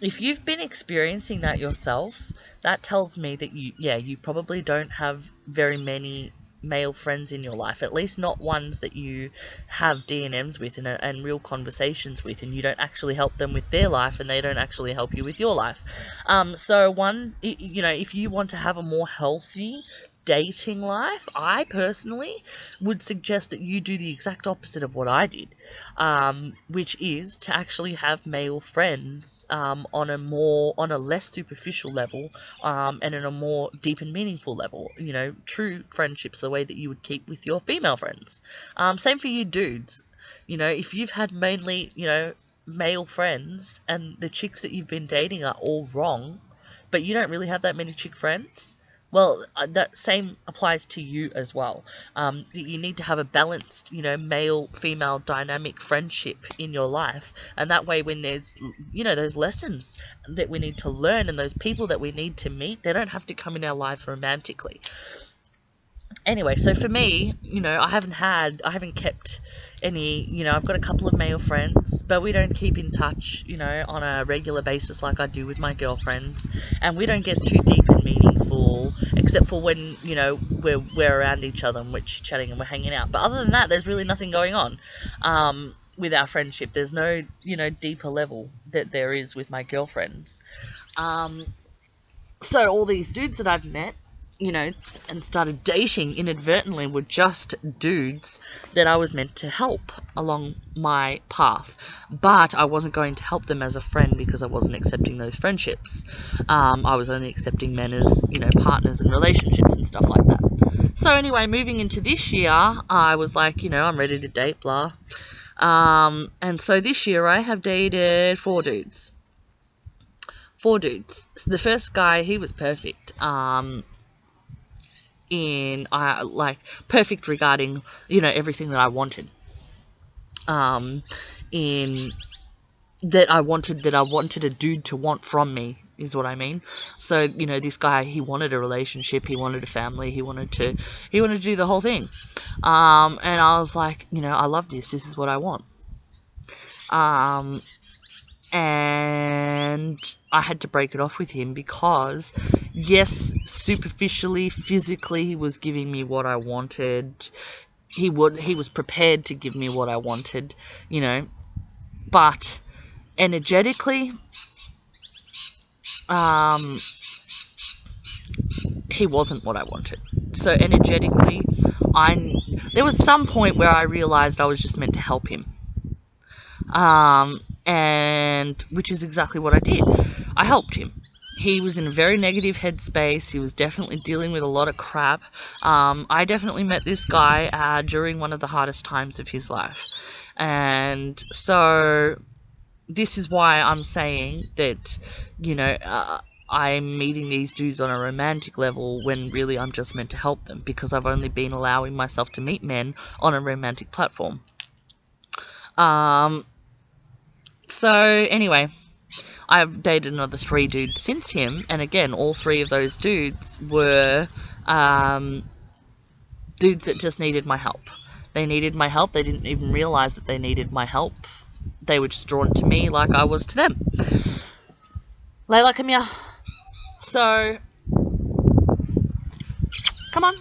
if you've been experiencing that yourself, that tells me that you probably don't have very many male friends in your life, at least not ones that you have D&Ms with and real conversations with, and you don't actually help them with their life and they don't actually help you with your life. So if you want to have a more healthy dating life, I personally would suggest that you do the exact opposite of what I did, which is to actually have male friends on a less superficial level, and in a more deep and meaningful level. You know, true friendships, the way that you would keep with your female friends. Same for you dudes. You know, if you've had mainly, male friends and the chicks that you've been dating are all wrong, but you don't really have that many chick friends, well, that same applies to you as well. You need to have a balanced, male-female dynamic friendship in your life. And that way, when there's, those lessons that we need to learn and those people that we need to meet, they don't have to come in our lives romantically. Anyway, so for me, I haven't kept any, I've got a couple of male friends, but we don't keep in touch, on a regular basis like I do with my girlfriends, and we don't get too deep and meaningful, except for when, we're around each other and we're chatting and we're hanging out. But other than that, there's really nothing going on, with our friendship. There's no, deeper level that there is with my girlfriends. So all these dudes that I've met, and started dating inadvertently were just dudes that I was meant to help along my path. But I wasn't going to help them as a friend because I wasn't accepting those friendships. I was only accepting men as, partners and relationships and stuff like that. So anyway, moving into this year, I was like, I'm ready to date, blah. And so this year I have dated 4 dudes. 4 dudes. The first guy, he was perfect. Perfect regarding, everything that I wanted. In that I wanted a dude to want from me, is what I mean. So, this guy, he wanted a relationship, he wanted a family, he wanted to do the whole thing. And I was like, I love this is what I want. And I had to break it off with him because, yes, superficially, physically, he was giving me what I wanted. He was prepared to give me what I wanted, but energetically, he wasn't what I wanted. So energetically, there was some point where I realized I was just meant to help him. And which is exactly what I did. I helped him. He was in a very negative headspace. He was definitely dealing with a lot of crap. I definitely met this guy during one of the hardest times of his life. And so this is why I'm saying that, I'm meeting these dudes on a romantic level when really I'm just meant to help them, because I've only been allowing myself to meet men on a romantic platform. So anyway, I've dated another 3 dudes since him, and again, all 3 of those dudes were dudes that just needed my help. They needed my help. They didn't even realize that they needed my help. They were just drawn to me like I was to them. Layla, come here. So, come on.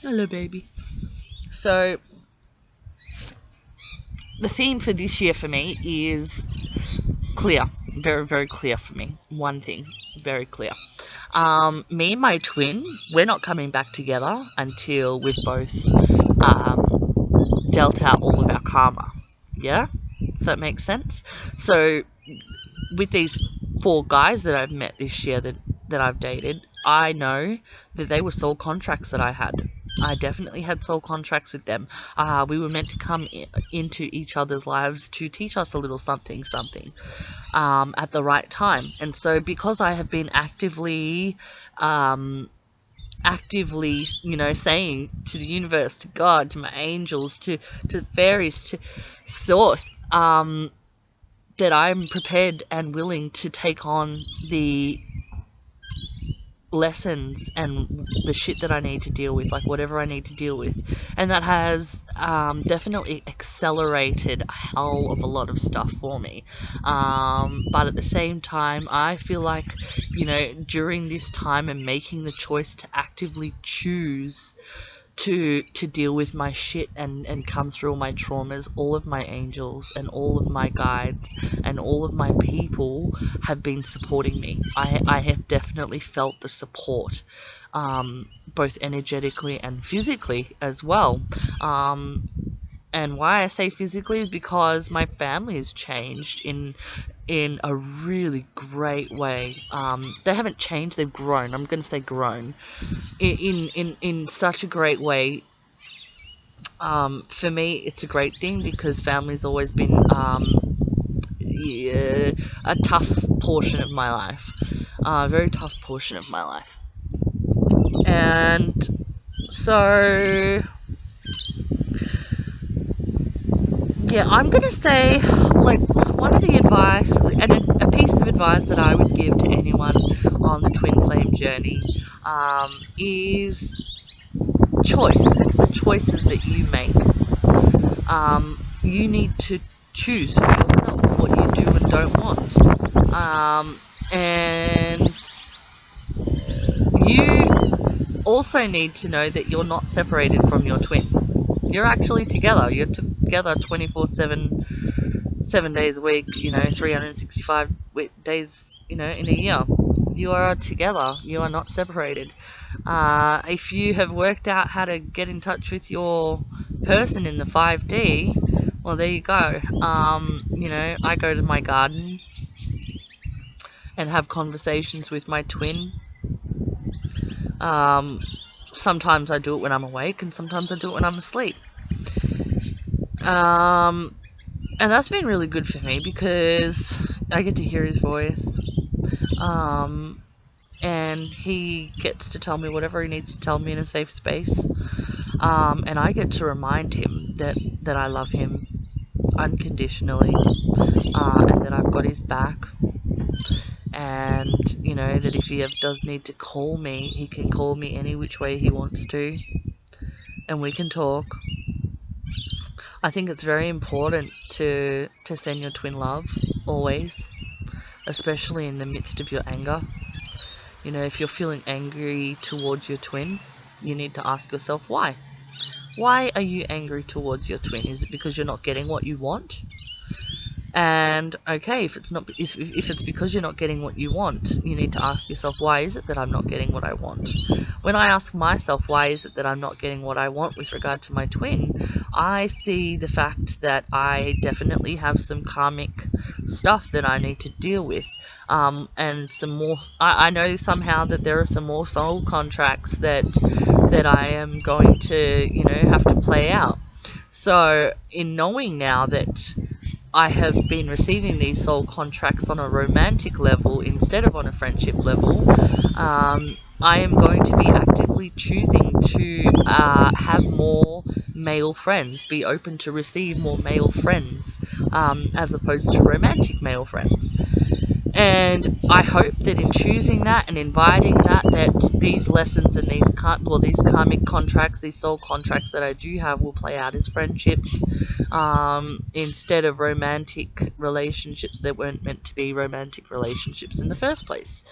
Hello, baby. So, the theme for this year for me is clear. Very, very clear for me. One thing, very clear. Me and my twin, we're not coming back together until we've both dealt out all of our karma. Yeah? If that makes sense? So, with these 4 guys that I've met this year that I've dated, I know that they were soul contracts that I had. I definitely had soul contracts with them. We were meant to come into each other's lives to teach us a little something at the right time. And so because I have been actively, saying to the universe, to God, to my angels, to fairies, to source, that I'm prepared and willing to take on the lessons and the shit that I need to deal with, like whatever I need to deal with. And that has definitely accelerated a hell of a lot of stuff for me. But at the same time, I feel like, during this time and making the choice to actively choose to deal with my shit and come through all my traumas. All of my angels and all of my guides and all of my people have been supporting me. I have definitely felt the support, both energetically and physically as well. And why I say physically is because my family has changed in a really great way. They haven't changed; they've grown. I'm going to say grown in such a great way. For me, it's a great thing because family's always been yeah, a tough portion of my life, a very tough portion of my life, and so yeah, I'm gonna say, like, one of the advice, and a piece of advice that I would give to anyone on the twin flame journey, is choice. It's the choices that you make. You need to choose for yourself what you do and don't want. And you also need to know that you're not separated from your twin. You're actually together. You're together 24/7, 7 days a week, 365 days, in a year. You are together. You are not separated. If you have worked out how to get in touch with your person in the 5D, well, there you go. I go to my garden and have conversations with my twin. Sometimes I do it when I'm awake, and sometimes I do it when I'm asleep. And that's been really good for me because I get to hear his voice. And he gets to tell me whatever he needs to tell me in a safe space. And I get to remind him that I love him unconditionally, and that I've got his back. And, that if he does need to call me, he can call me any which way he wants to, and we can talk. I think it's very important to send your twin love, always, especially in the midst of your anger. If you're feeling angry towards your twin, you need to ask yourself why. Why are you angry towards your twin? Is it because you're not getting what you want? And okay, if it's because you're not getting what you want, you need to ask yourself, why is it that I'm not getting what I want? When I ask myself, why is it that I'm not getting what I want with regard to my twin, I see the fact that I definitely have some karmic stuff that I need to deal with. And some more, I know somehow that there are some more soul contracts that I am going to, have to play out. So in knowing now that I have been receiving these soul contracts on a romantic level instead of on a friendship level, I am going to be actively choosing to have more male friends, be open to receive more male friends, as opposed to romantic male friends. And I hope that in choosing that and inviting that these lessons and these karmic contracts, these soul contracts that I do have will play out as friendships, instead of romantic relationships that weren't meant to be romantic relationships in the first place.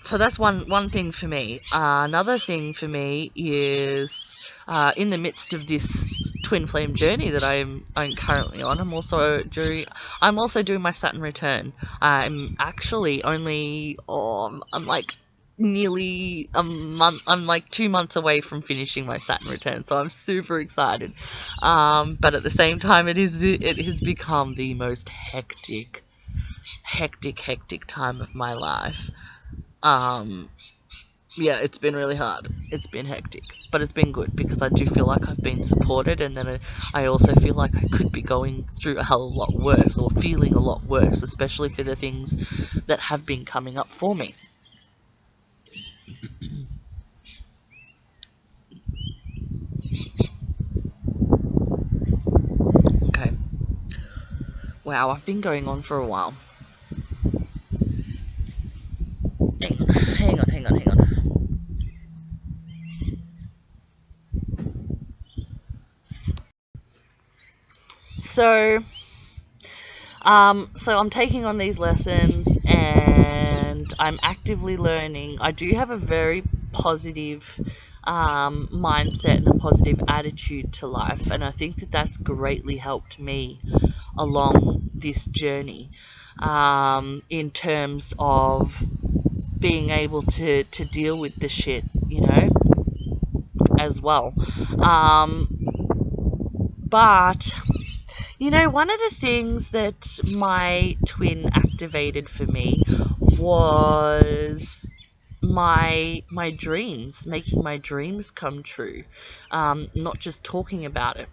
So that's one thing for me. Another thing for me is, in the midst of this twin flame journey that I'm currently on, I'm also doing my Saturn return. I'm actually only I'm like nearly a month. I'm like 2 months away from finishing my Saturn return, so I'm super excited. But at the same time, it has become the most hectic time of my life. Yeah, it's been really hard. It's been hectic, but it's been good because I do feel like I've been supported, and then I also feel like I could be going through a hell of a lot worse, or feeling a lot worse, especially for the things that have been coming up for me. Okay. Wow, I've been going on for a while. Hang on. So I'm taking on these lessons and I'm actively learning. I do have a very positive mindset and a positive attitude to life. And I think that that's greatly helped me along this journey, in terms of being able to deal with the shit, as well. But one of the things that my twin activated for me was my dreams, making my dreams come true, not just talking about it.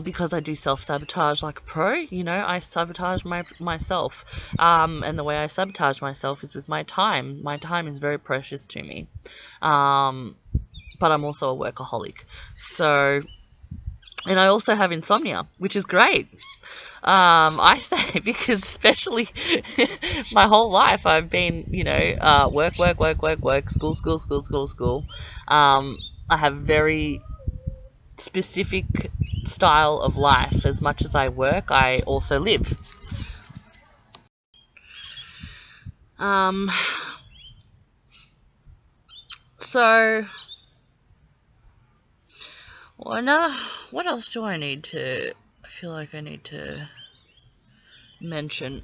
Because I do self-sabotage like a pro, I sabotage myself. And the way I sabotage myself is with my time. My time is very precious to me. But I'm also a workaholic. So, and I also have insomnia, which is great. I say, because especially my whole life I've been, work, school. I have very specific style of life. As much as I work, I also live. So, what else do I need to? I feel like I need to mention.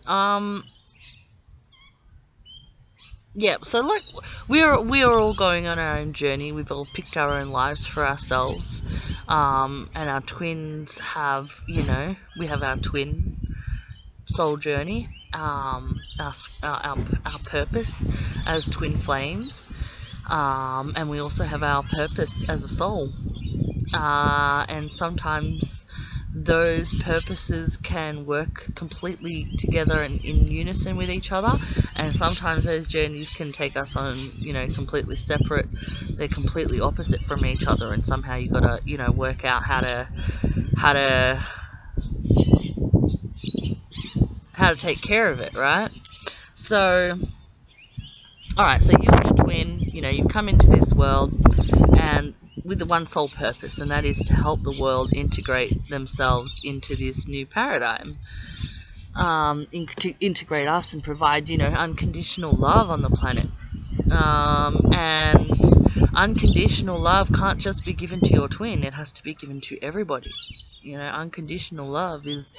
Yeah, so like we are all going on our own journey. We've all picked our own lives for ourselves, and our twins have, we have our twin soul journey, our purpose as twin flames, and we also have our purpose as a soul, and sometimes those purposes can work completely together and in unison with each other, and sometimes those journeys can take us on, completely separate. They're completely opposite from each other, and somehow you gotta, work out how to take care of it, right? So, alright, so you and your twin, you've come into this world and with the one sole purpose, and that is to help the world integrate themselves into this new paradigm. To integrate us and provide, unconditional love on the planet. And unconditional love can't just be given to your twin, it has to be given to everybody. Unconditional love is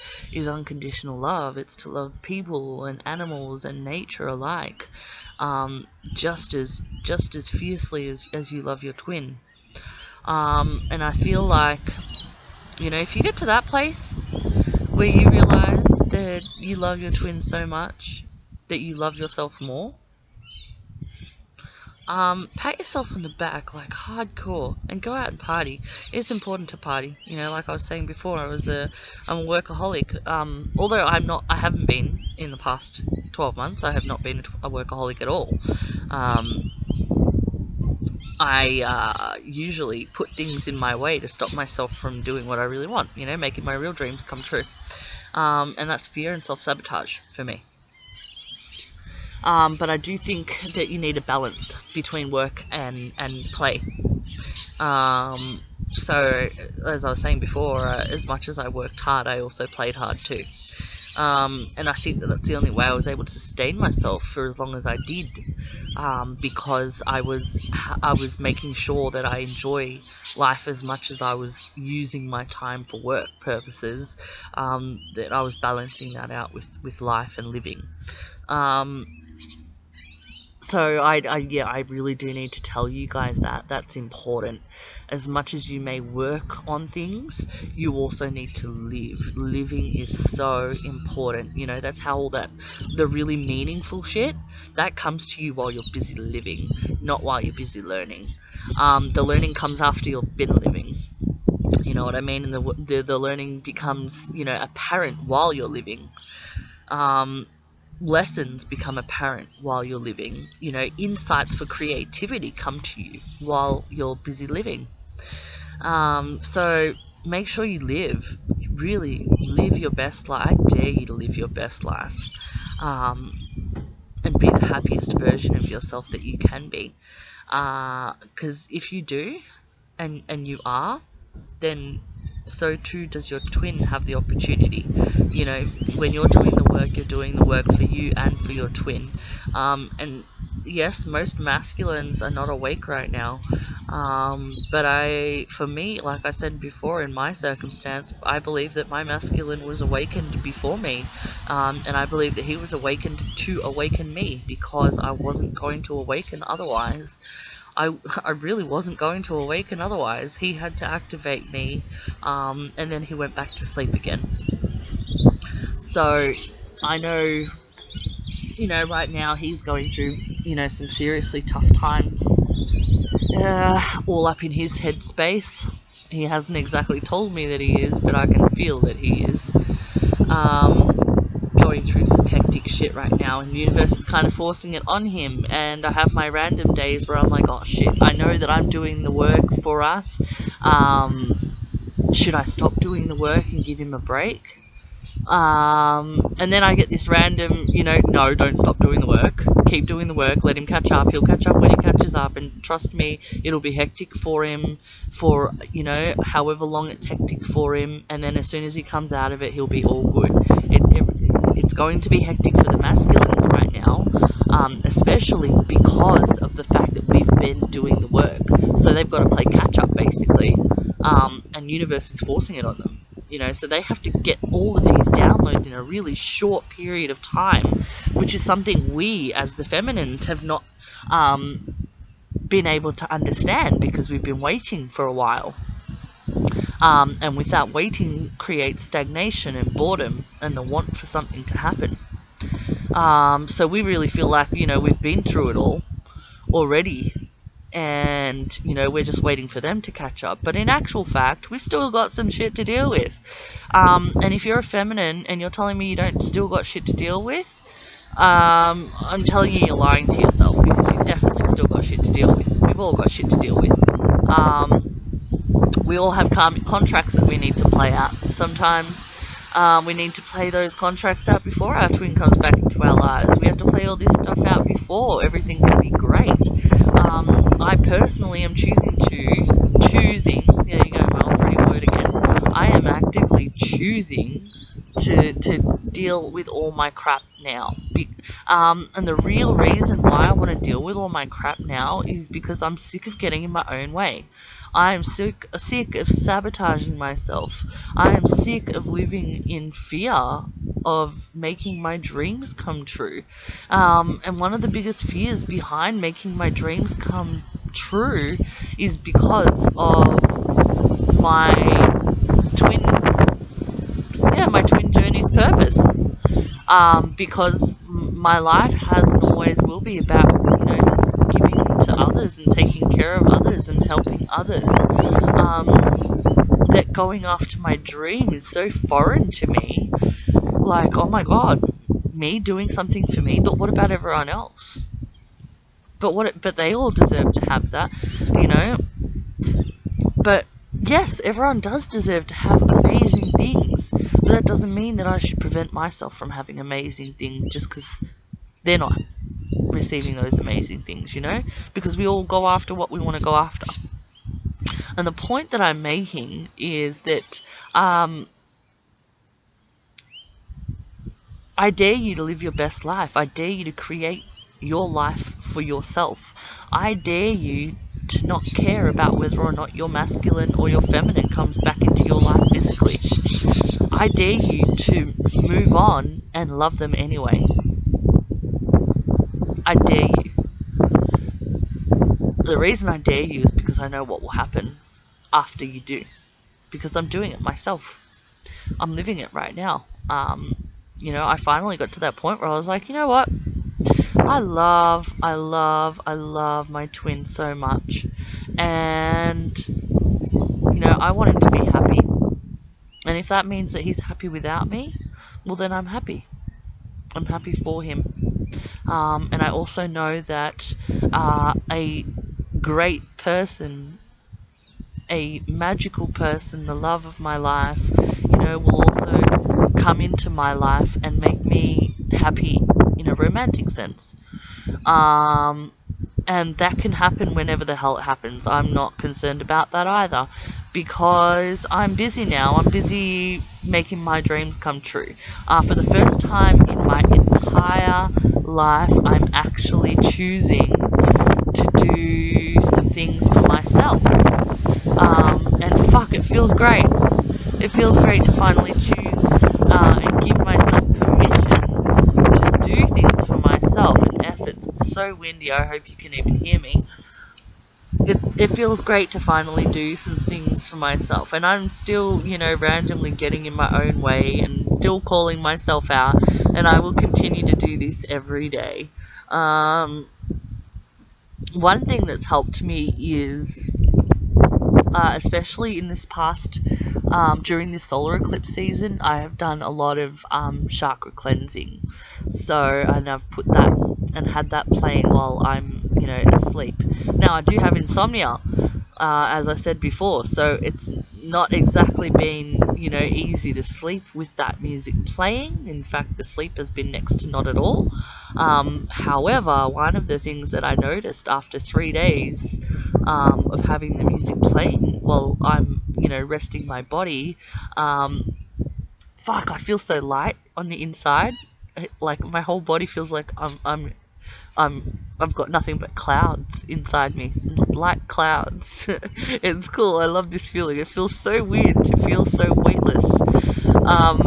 unconditional love. It's to love people and animals and nature alike, just as fiercely as you love your twin. And I feel like, if you get to that place where you realize that you love your twin so much that you love yourself more, pat yourself on the back like hardcore and go out and party. It's important to party. Like I was saying before, I'm a workaholic. Although I haven't been in the past 12 months. I have not been a workaholic at all. I usually put things in my way to stop myself from doing what I really want, making my real dreams come true. And that's fear and self-sabotage for me. But I do think that you need a balance between work and play. So, as I was saying before, as much as I worked hard, I also played hard too. And I think that that's the only way I was able to sustain myself for as long as I did, because I was making sure that I enjoy life as much as I was using my time for work purposes, that I was balancing that out with life and living. So I really do need to tell you guys that that's important. As much as you may work on things, you also need to live. Living is so important. That's how all the really meaningful shit, that comes to you while you're busy living, not while you're busy learning. The learning comes after you've been living. You know what I mean? And the learning becomes, apparent while you're living. Lessons become apparent while you're living. Insights for creativity come to you while you're busy living. So make sure you live. Really live your best life. I dare you to live your best life. And be the happiest version of yourself that you can be. Because if you do, and you are, then so too does your twin have the opportunity. When you're doing the work for you and for your twin. And yes, most masculines are not awake right now. But for me, like I said before, in my circumstance, I believe that my masculine was awakened before me, and I believe that he was awakened to awaken me, because I wasn't going to awaken otherwise. I really wasn't going to awaken otherwise. He had to activate me, and then he went back to sleep again. So I know, right now he's going through, some seriously tough times, all up in his headspace. He hasn't exactly told me that he is, but I can feel that he is. Going through some hectic shit right now, and the universe is kind of forcing it on him. And I have my random days where I'm like, oh shit, I know that I'm doing the work for us. Should I stop doing the work and give him a break? And then I get this random, no, don't stop doing the work. Keep doing the work. Let him catch up. He'll catch up when he catches up. And trust me, it'll be hectic for him for, however long it's hectic for him. And then as soon as he comes out of it, he'll be all good. It's going to be hectic for the masculines right now, especially because of the fact that we've been doing the work. So they've got to play catch up, basically. And universe is forcing it on them. So they have to get all of these downloads in a really short period of time, which is something we as the feminines have not been able to understand, because we've been waiting for a while. And with that waiting creates stagnation and boredom and the want for something to happen. So we really feel like, we've been through it all already, and we're just waiting for them to catch up. But in actual fact, we still got some shit to deal with. And if you're a feminine and you're telling me you don't still got shit to deal with, I'm telling you, you're lying to yourself, because you definitely still got shit to deal with. We've all got shit to deal with. We all have karmic contracts that we need to play out. Sometimes we need to play those contracts out before our twin comes back into our lives. We have to play all this stuff out before everything can be great. I personally am choosing, there you go, my pretty word again. I am actively choosing to deal with all my crap now. And the real reason why I want to deal with all my crap now is because I'm sick of getting in my own way. I am sick of sabotaging myself. I am sick of living in fear of making my dreams come true. And one of the biggest fears behind making my dreams come true is because of my twin journey's purpose. Because my life has and always will be about, giving to others and taking care of others and helping others. That going after my dream is so foreign to me. Like, oh my god, me doing something for me, but what about everyone else? But they all deserve to have that, But yes, everyone does deserve to have amazing things, but that doesn't mean that I should prevent myself from having amazing things just because they're not receiving those amazing things, because we all go after what we want to go after. And the point that I'm making is that I dare you to live your best life. I dare you to create your life for yourself. I dare you to not care about whether or not your masculine or your feminine comes back into your life physically. I dare you to move on and love them anyway. I dare you. The reason I dare you is because I know what will happen after you do. Because I'm doing it myself. I'm living it right now. I finally got to that point where I was like, you know what? I love my twin so much. And, I want him to be happy. And if that means that he's happy without me, well, then I'm happy. I'm happy for him. And I also know that a great person, a magical person, the love of my life, will also come into my life and make me happy in a romantic sense. And that can happen whenever the hell it happens. I'm not concerned about that either, because I'm busy now. I'm busy making my dreams come true. For the first time in my entire life, I'm actually choosing to do some things for myself. And fuck, it feels great. It feels great to finally choose and give myself permission to do things for myself. And it's so windy, I hope you can even hear me. It feels great to finally do some things for myself, and I'm still, randomly getting in my own way and still calling myself out, and I will continue to do this every day. One thing that's helped me is, especially in this past, during this solar eclipse season, I have done a lot of chakra cleansing. And I've put that and had that playing while I'm, asleep. Now, I do have insomnia, as I said before, so it's not exactly been, easy to sleep with that music playing. In fact, the sleep has been next to not at all. However, one of the things that I noticed after 3 days of having the music playing while I'm, resting my body, fuck, I feel so light on the inside. Like, my whole body feels like I've got nothing but clouds inside me, light clouds. It's cool. I love this feeling. It feels so weird to feel so weightless, and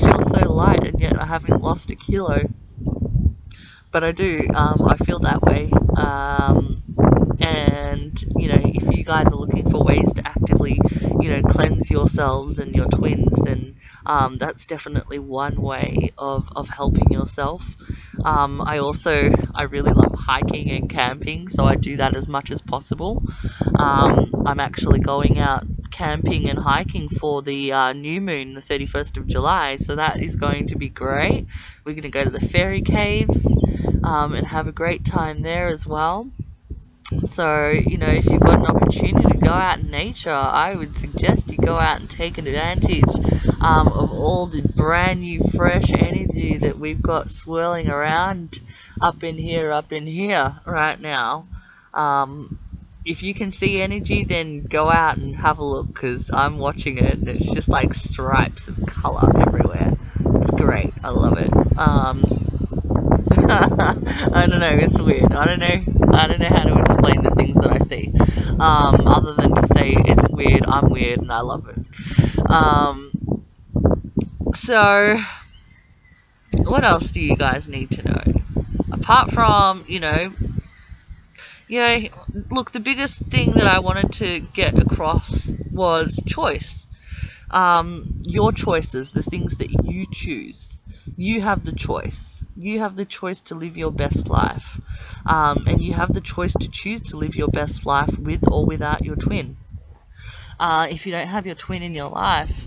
feel so light, and yet I haven't lost a kilo. But I do. I feel that way. And if you guys are looking for ways to actively, cleanse yourselves and your twins, then that's definitely one way of helping yourself. I really love hiking and camping, so I do that as much as possible. I'm actually going out camping and hiking for the new moon, the 31st of July, so that is going to be great. We're going to go to the fairy caves and have a great time there as well. So, if you've got an opportunity to go out in nature, I would suggest you go out and take advantage of all the brand new fresh energy that we've got swirling around up in here right now. If you can see energy, then go out and have a look, because I'm watching it and it's just like stripes of color everywhere. It's great. I love it. I don't know, it's weird. I don't know how to explain the things that I see, other than to say it's weird, I'm weird, and I love it. So, what else do you guys need to know? Apart from, look, the biggest thing that I wanted to get across was choice. Your choices, the things that you choose. You have the choice. You have the choice to live your best life. And you have the choice to choose to live your best life with or without your twin. If you don't have your twin in your life,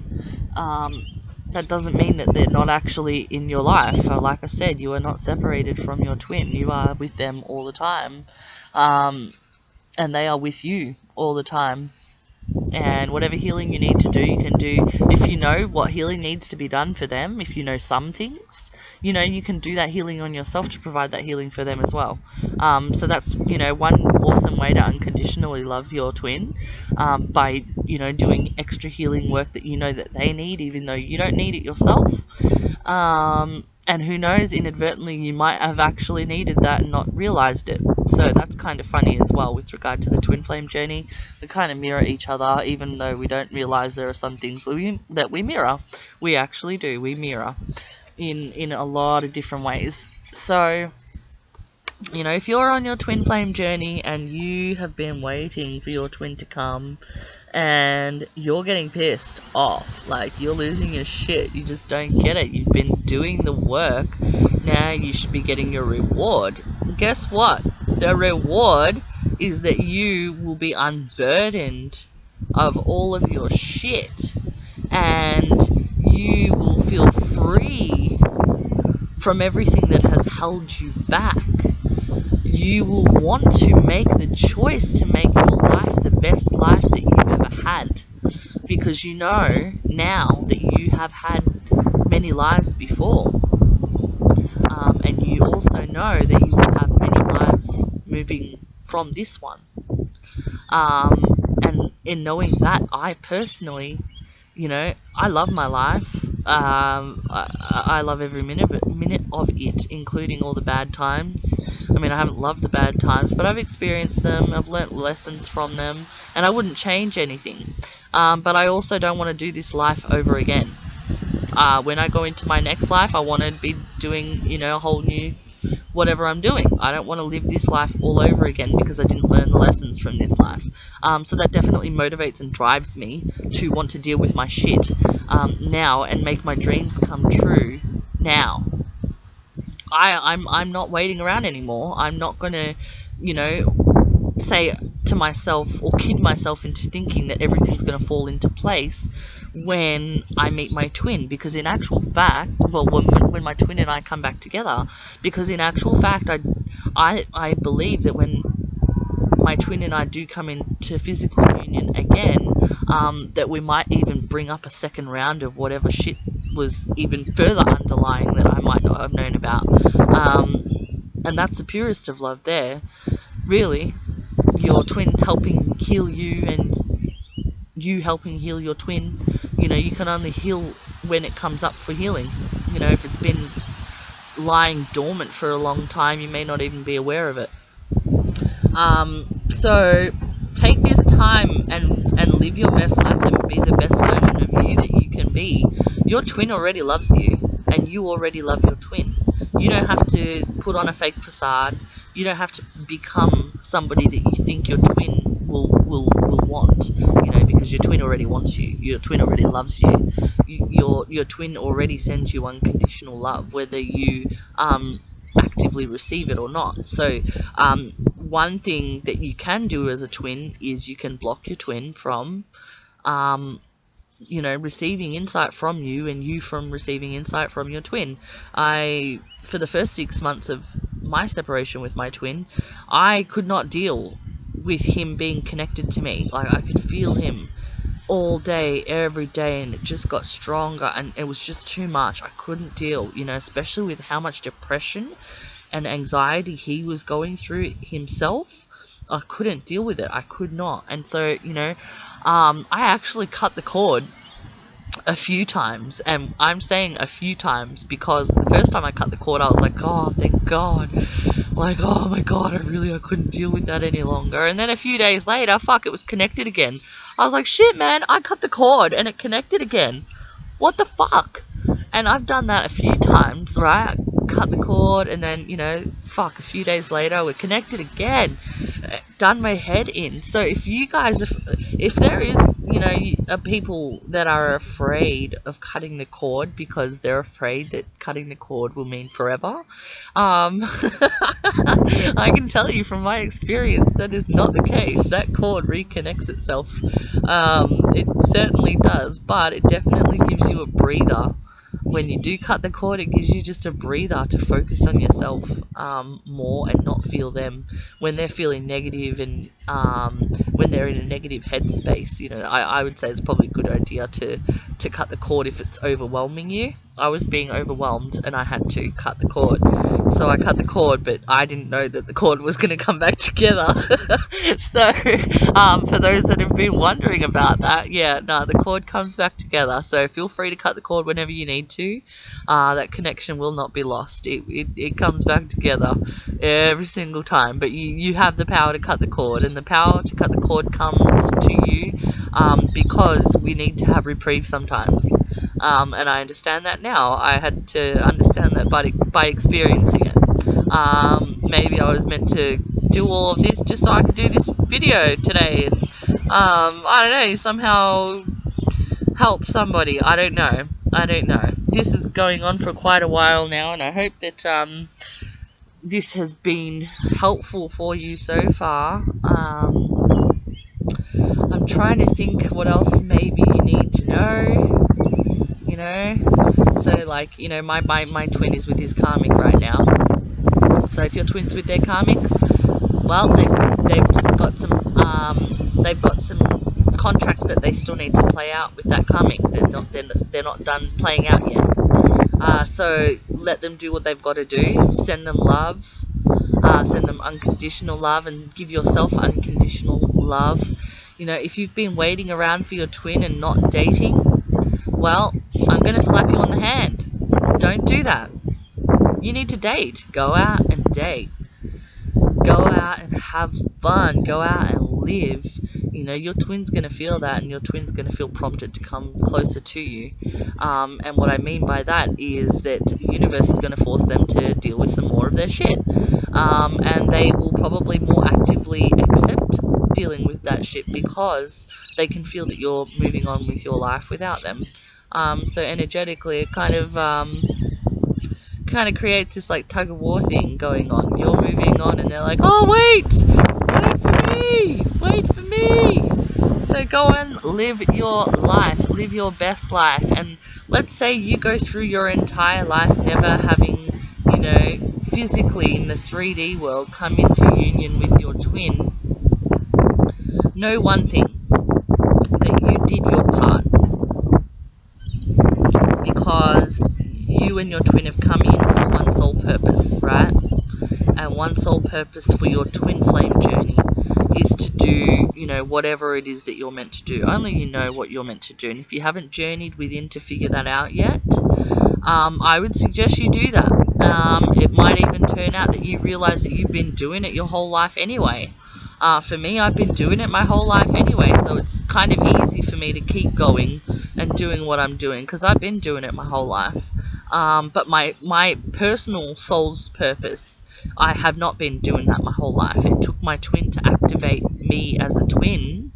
that doesn't mean that they're not actually in your life. Like I said, you are not separated from your twin. You are with them all the time. And they are with you all the time. And whatever healing you need to do, you can do. If you know what healing needs to be done for them, if you know some things, you can do that healing on yourself to provide that healing for them as well. So that's, one awesome way to unconditionally love your twin, by, doing extra healing work that that they need, even though you don't need it yourself. And who knows, inadvertently you might have actually needed that and not realized it. So that's kind of funny as well with regard to the twin flame journey. We kind of mirror each other, even though we don't realize there are some things that we mirror. We actually do. We mirror in a lot of different ways. So, if you're on your twin flame journey and you have been waiting for your twin to come, and you're getting pissed off, like you're losing your shit, you just don't get it, you've been doing the work, now you should be getting your reward. Guess what? The reward is that you will be unburdened of all of your shit, and you will feel free from everything that has held you back. You will want to make the choice to make your life the best life that you've ever had, because you know now that you have had many lives before, and you also know that you will have many lives moving from this one. And in knowing that, I personally, I love my life. I love every minute of it, including all the bad times. I mean, I haven't loved the bad times, but I've experienced them. I've learnt lessons from them, and I wouldn't change anything. But I also don't want to do this life over again. When I go into my next life, I want to be doing, a whole new whatever I'm doing. I don't want to live this life all over again because I didn't learn the lessons from this life. So that definitely motivates and drives me to want to deal with my shit now and make my dreams come true now. I'm not waiting around anymore. I'm not gonna, say to myself or kid myself into thinking that everything's gonna fall into place when I meet my twin, because in actual fact, well, when my twin and I come back together, because in actual fact, I believe that when my twin and I do come into physical union again, that we might even bring up a second round of whatever shit was even further underlying that I might not have known about. And that's the purest of love there, really. Your twin helping heal you and you helping heal your twin. You can only heal when it comes up for healing. If it's been lying dormant for a long time, you may not even be aware of it. So take this time and live your best life and be the best version of you that you can be. Your twin already loves you, and you already love your twin. You don't have to put on a fake facade. You don't have to become somebody that you think your twin will want, because your twin already wants you. Your twin already loves you. Your twin already sends you unconditional love, whether you actively receive it or not. So one thing that you can do as a twin is you can block your twin from receiving insight from you, and you from receiving insight from your twin. For the first 6 months of my separation with my twin, I could not deal with him being connected to me. Like, I could feel him all day, every day, and it just got stronger, and it was just too much. I couldn't deal, especially with how much depression and anxiety he was going through himself. I couldn't deal with it. I could not. And so, I actually cut the cord a few times, and I'm saying a few times because the first time I cut the cord, I was like, oh, thank God. Like, oh my God, I couldn't deal with that any longer. And then a few days later, it was connected again. I was like, shit, man, I cut the cord and it connected again. What the fuck? And I've done that a few times, right? Cut the cord, and then, a few days later, we're connected again. Done my head in. So if you guys, if there is, people that are afraid of cutting the cord because they're afraid that cutting the cord will mean forever, I can tell you from my experience that is not the case. That cord reconnects itself. It certainly does, but it definitely gives you a breather. When you do cut the cord, it gives you just a breather to focus on yourself more and not feel them when they're feeling negative and when they're in a negative headspace. I would say it's probably a good idea to cut the cord if it's overwhelming you. I was being overwhelmed and I had to cut the cord. So I cut the cord, but I didn't know that the cord was going to come back together. So for those that have been wondering about that, the cord comes back together. So feel free to cut the cord whenever you need to. That connection will not be lost. It comes back together every single time. But you have the power to cut the cord, and the power to cut the cord comes to you because we need to have reprieve sometimes. And I understand that now. I had to understand that by experiencing it. Maybe I was meant to do all of this just so I could do this video today, and I don't know, somehow help somebody. I don't know. This is going on for quite a while now, and I hope that this has been helpful for you so far. I'm trying to think what else maybe you need to know. So like, my twin is with his karmic right now. So if your twin's with their karmic, well, they've just got some contracts that they still need to play out with that karmic. They're not done playing out yet. So let them do what they've got to do. Send them love. Send them unconditional love, and give yourself unconditional love. If you've been waiting around for your twin and not dating, well, I'm going to slap you on the hand. Don't do that. You need to date. Go out and date. Go out and have fun. Go out and live. You know, your twin's going to feel that, and your twin's going to feel prompted to come closer to you. And what I mean by that is that the universe is going to force them to deal with some more of their shit. And they will probably more actively accept dealing with that shit because they can feel that you're moving on with your life without them. So energetically, it kind of creates this like tug of war thing going on. You're moving on, and they're like, "Oh wait for me." So go and live your life, live your best life. And let's say you go through your entire life never having, physically in the 3D world come into union with your twin. Know one thing, that you did your part, because you and your twin have come in for one sole purpose, right? And one sole purpose for your twin flame journey is to do, whatever it is that you're meant to do. Only you know what you're meant to do. And if you haven't journeyed within to figure that out yet, I would suggest you do that. It might even turn out that you realize that you've been doing it your whole life anyway. For me, I've been doing it my whole life anyway, so it's kind of easy for me to keep going and doing what I'm doing, because I've been doing it my whole life. But my personal soul's purpose, I have not been doing that my whole life. It took my twin to activate me as a twin,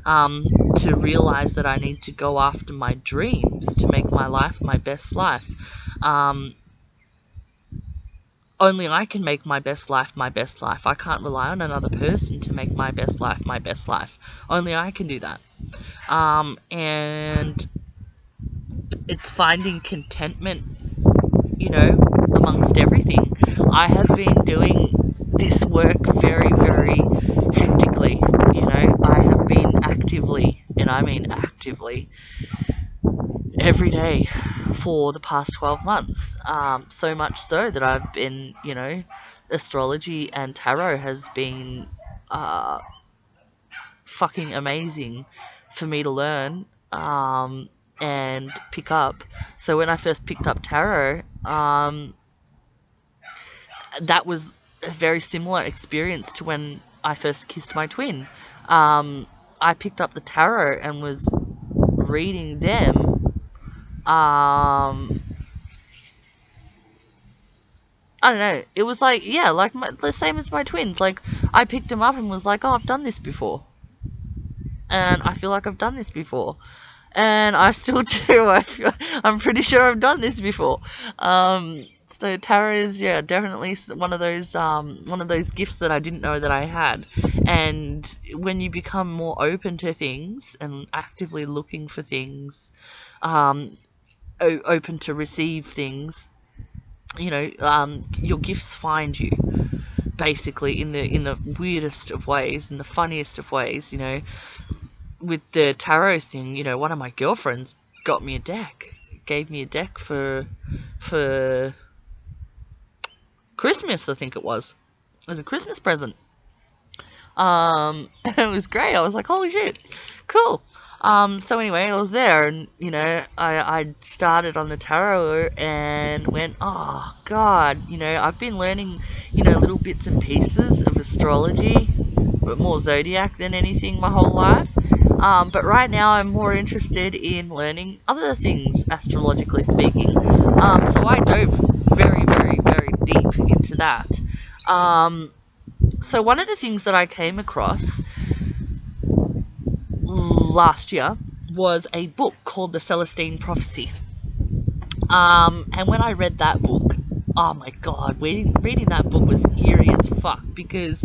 to realize that I need to go after my dreams, to make my life my best life. Only I can make my best life my best life. I can't rely on another person to make my best life my best life. Only I can do that. And it's finding contentment, amongst everything. I have been doing this work very, very hectically. I have been actively, and I mean actively, every day for the past 12 months. So much so that I've been, astrology and tarot has been fucking amazing for me to learn and pick up. So when I first picked up tarot, that was a very similar experience to when I first kissed my twin. I picked up the tarot and was reading them. I don't know. It was like, yeah, like the same as my twins. Like, I picked them up and was like, oh, I've done this before. And I feel like I've done this before. And I still do. I'm pretty sure I've done this before. So tarot is, definitely one of those gifts that I didn't know that I had. And when you become more open to things and actively looking for things, open to receive things, your gifts find you, basically, in the weirdest of ways, in the funniest of ways. With the tarot thing, one of my girlfriends got me a deck, gave me a deck for Christmas, I think it was. It was a Christmas present. It was great. I was like, holy shit, cool. So anyway, I was there, and I started on the tarot and went, oh god, I've been learning, little bits and pieces of astrology, but more zodiac than anything my whole life. But right now I'm more interested in learning other things, astrologically speaking. So I dove very, very, very deep into that. So one of the things that I came across last year was a book called The Celestine Prophecy. And when I read that book, oh my god, reading that book was eerie as fuck, because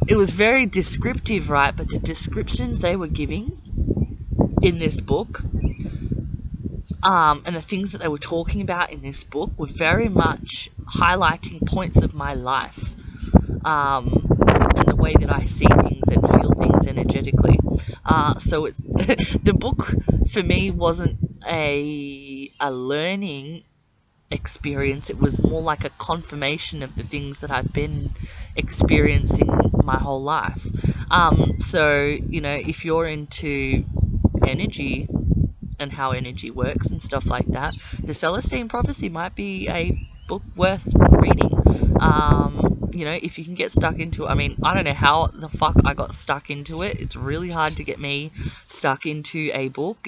it was very descriptive, right? But the descriptions they were giving in this book, and the things that they were talking about in this book, were very much highlighting points of my life, and the way that I see things and feel things energetically. So it's the book for me wasn't a learning experience. It was more like a confirmation of the things that I've been experiencing my whole life. So if you're into energy and how energy works and stuff like that, the Celestine Prophecy might be a book worth reading. You know, if you can get stuck into it. I mean, I don't know how the fuck I got stuck into it. It's really hard to get me stuck into a book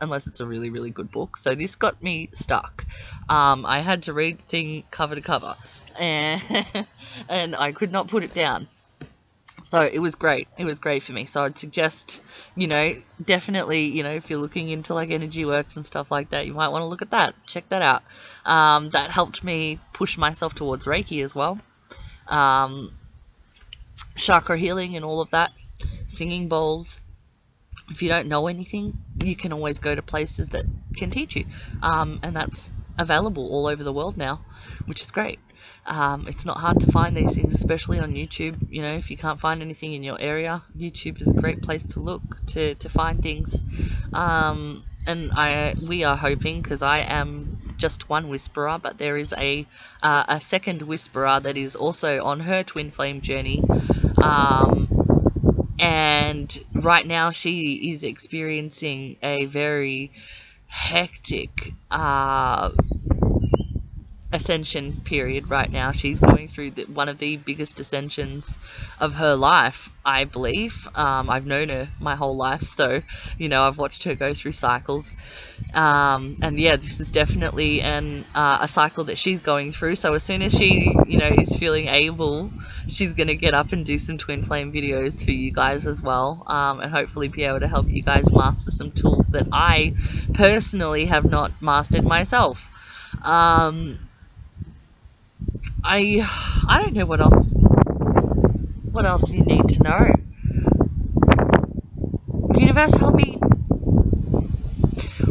unless it's a really, really good book. So this got me stuck. I had to read the thing cover to cover, and and I could not put it down. So it was great. It was great for me. So I'd suggest, you know, definitely, you know, if you're looking into like energy works and stuff like that, you might want to look at that. Check that out. That helped me push myself towards Reiki as well. Chakra healing and all of that. Singing bowls. If you don't know anything, you can always go to places that can teach you. And that's available all over the world now, which is great. It's not hard to find these things, especially on YouTube. You know, if you can't find anything in your area, YouTube is a great place to look to find things. And we are hoping, because I am just one whisperer, but there is a second whisperer that is also on her twin flame journey. And right now she is experiencing a very hectic ascension period right now. She's going through one of the biggest ascensions of her life, I believe. I've known her my whole life, so, you know, I've watched her go through cycles. And yeah, this is definitely a cycle that she's going through. So as soon as she, you know, is feeling able, she's going to get up and do some twin flame videos for you guys as well, and hopefully be able to help you guys master some tools that I personally have not mastered myself. I don't know what else you need to know. Universe, help me.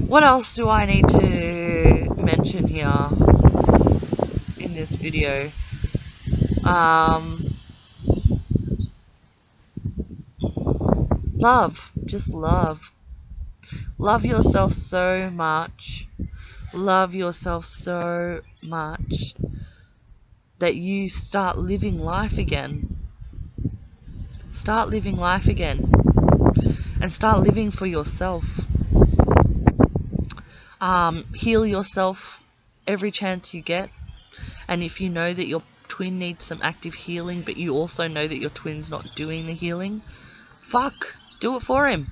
What else do I need to mention here in this video? Love. Just love. Love yourself so much. Love yourself so much that you start living life again. Start living life again. And start living for yourself. Heal yourself every chance you get. And if you know that your twin needs some active healing, but you also know that your twin's not doing the healing, do it for him.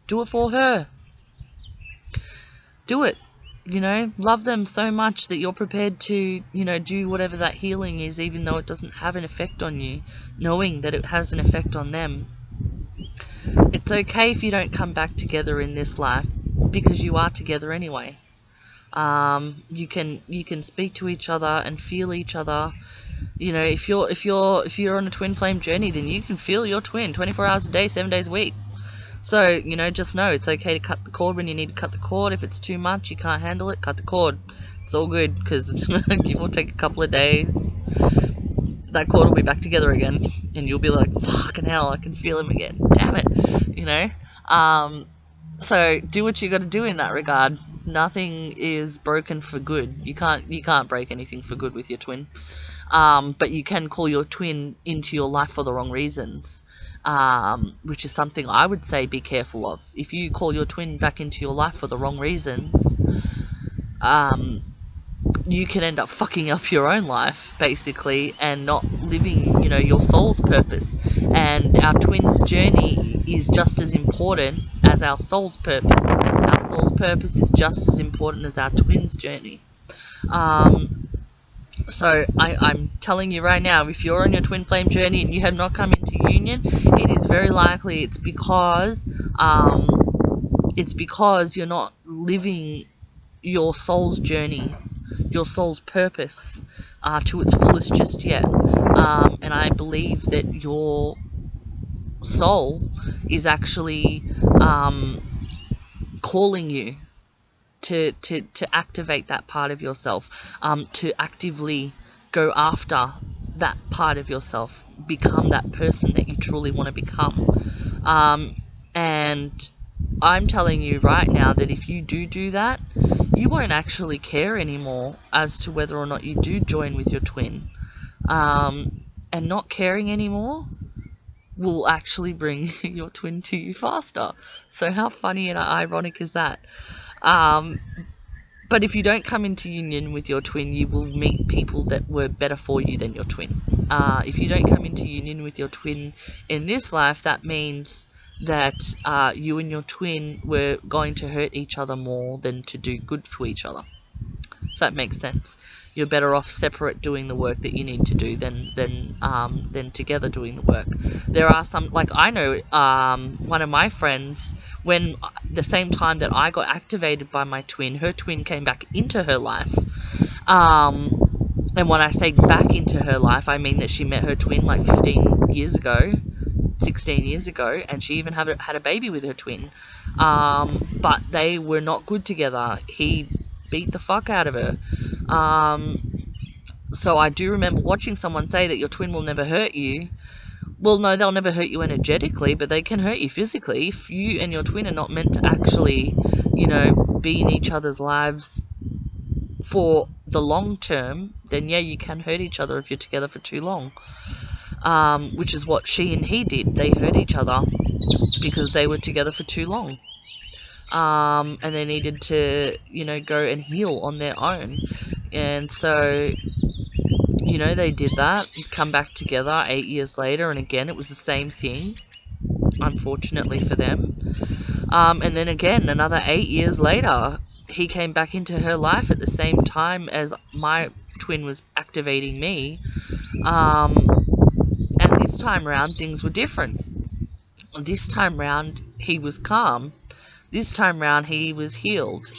Do it for her. Do it. You know, love them so much that you're prepared to, you know, do whatever that healing is, even though it doesn't have an effect on you, knowing that it has an effect on them. It's okay if you don't come back together in this life, because you are together anyway. You can speak to each other and feel each other. You know, if you're on a twin flame journey, then you can feel your twin 24 hours a day, 7 days a week. So, you know, just know it's okay to cut the cord when you need to cut the cord. If it's too much, you can't handle it, cut the cord. It's all good, because it will take a couple of days. That cord will be back together again, and you'll be like, fucking hell, I can feel him again. Damn it, you know. So do what you got to do in that regard. Nothing is broken for good. You can't break anything for good with your twin. But you can call your twin into your life for the wrong reasons. Which is something I would say be careful of. If you call your twin back into your life for the wrong reasons, you can end up fucking up your own life, basically, and not living, you know, your soul's purpose. And our twin's journey is just as important as our soul's purpose. Our soul's purpose is just as important as our twin's journey. So I'm telling you right now, if you're on your twin flame journey and you have not come into union, it is very likely it's because you're not living your soul's journey, your soul's purpose to its fullest just yet. And I believe that your soul is actually calling you to activate that part of yourself, to actively go after that part of yourself, become that person that you truly want to become. And I'm telling you right now that if you do that, you won't actually care anymore as to whether or not you do join with your twin. And not caring anymore will actually bring your twin to you faster. So how funny and ironic is that? But if you don't come into union with your twin, you will meet people that were better for you than your twin. If you don't come into union with your twin in this life, that means that you and your twin were going to hurt each other more than to do good for each other. If that makes sense. You're better off separate doing the work that you need to do than together doing the work. There are some, like I know one of my friends, when the same time that I got activated by my twin, her twin came back into her life. And when I say back into her life, I mean that she met her twin like 15 years ago, 16 years ago, and she even had a baby with her twin. But they were not good together. He beat the fuck out of her. So I do remember watching someone say that your twin will never hurt you. Well, no, they'll never hurt you energetically, but they can hurt you physically. If you and your twin are not meant to actually, be in each other's lives for the long term, then yeah, you can hurt each other if you're together for too long. Which is what she and he did. They hurt each other because they were together for too long. And they needed to, go and heal on their own. And so, they did that, come back together 8 years later, and again, it was the same thing, unfortunately for them. And then again, another 8 years later, he came back into her life at the same time as my twin was activating me. And this time round, things were different. This time round, he was calm. This time round, he was healed,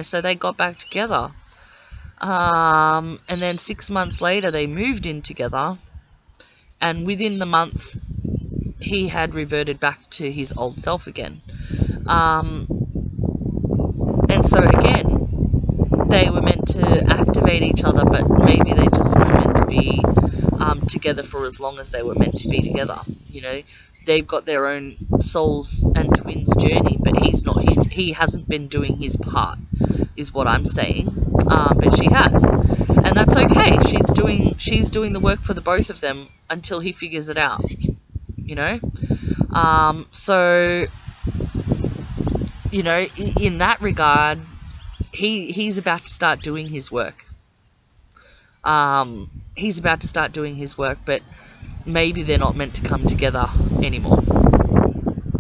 so they got back together. And then 6 months later, they moved in together. And within the month, he had reverted back to his old self again. And so again, they were meant to activate each other, but maybe they just were meant to be together for as long as they were meant to be together. They've got their own souls and twins journey, but he hasn't been doing his part, is what I'm saying. But she has, and that's okay. She's doing the work for the both of them until he figures it out. So in that regard, he's about to start doing his work. He's about to start doing his work, but maybe they're not meant to come together anymore.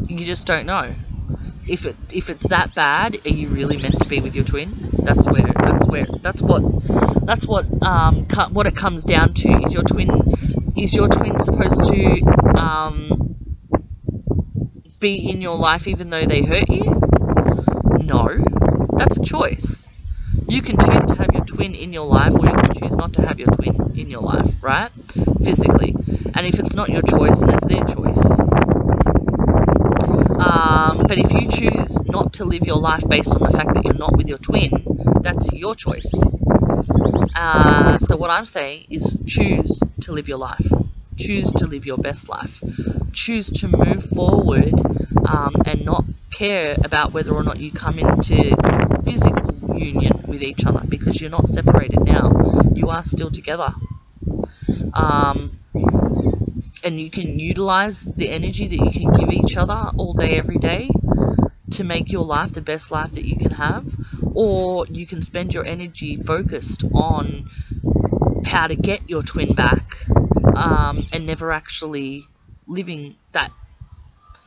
You just don't know. If it's that bad, are you really meant to be with your twin? That's what it comes down to. Is your twin supposed to be in your life even though they hurt you? No, that's a choice. You can choose to have your twin in your life, or you can choose not to have your twin in your life, right? Physically. And if it's not your choice, then it's their choice. But if you choose not to live your life based on the fact that you're not with your twin, that's your choice. So what I'm saying is choose to live your life. Choose to live your best life. Choose to move forward and not care about whether or not you come into physical union with each other, because you're not separated now. You are still together. And you can utilize the energy that you can give each other all day, every day, to make your life the best life that you can have. Or you can spend your energy focused on how to get your twin back, and never actually living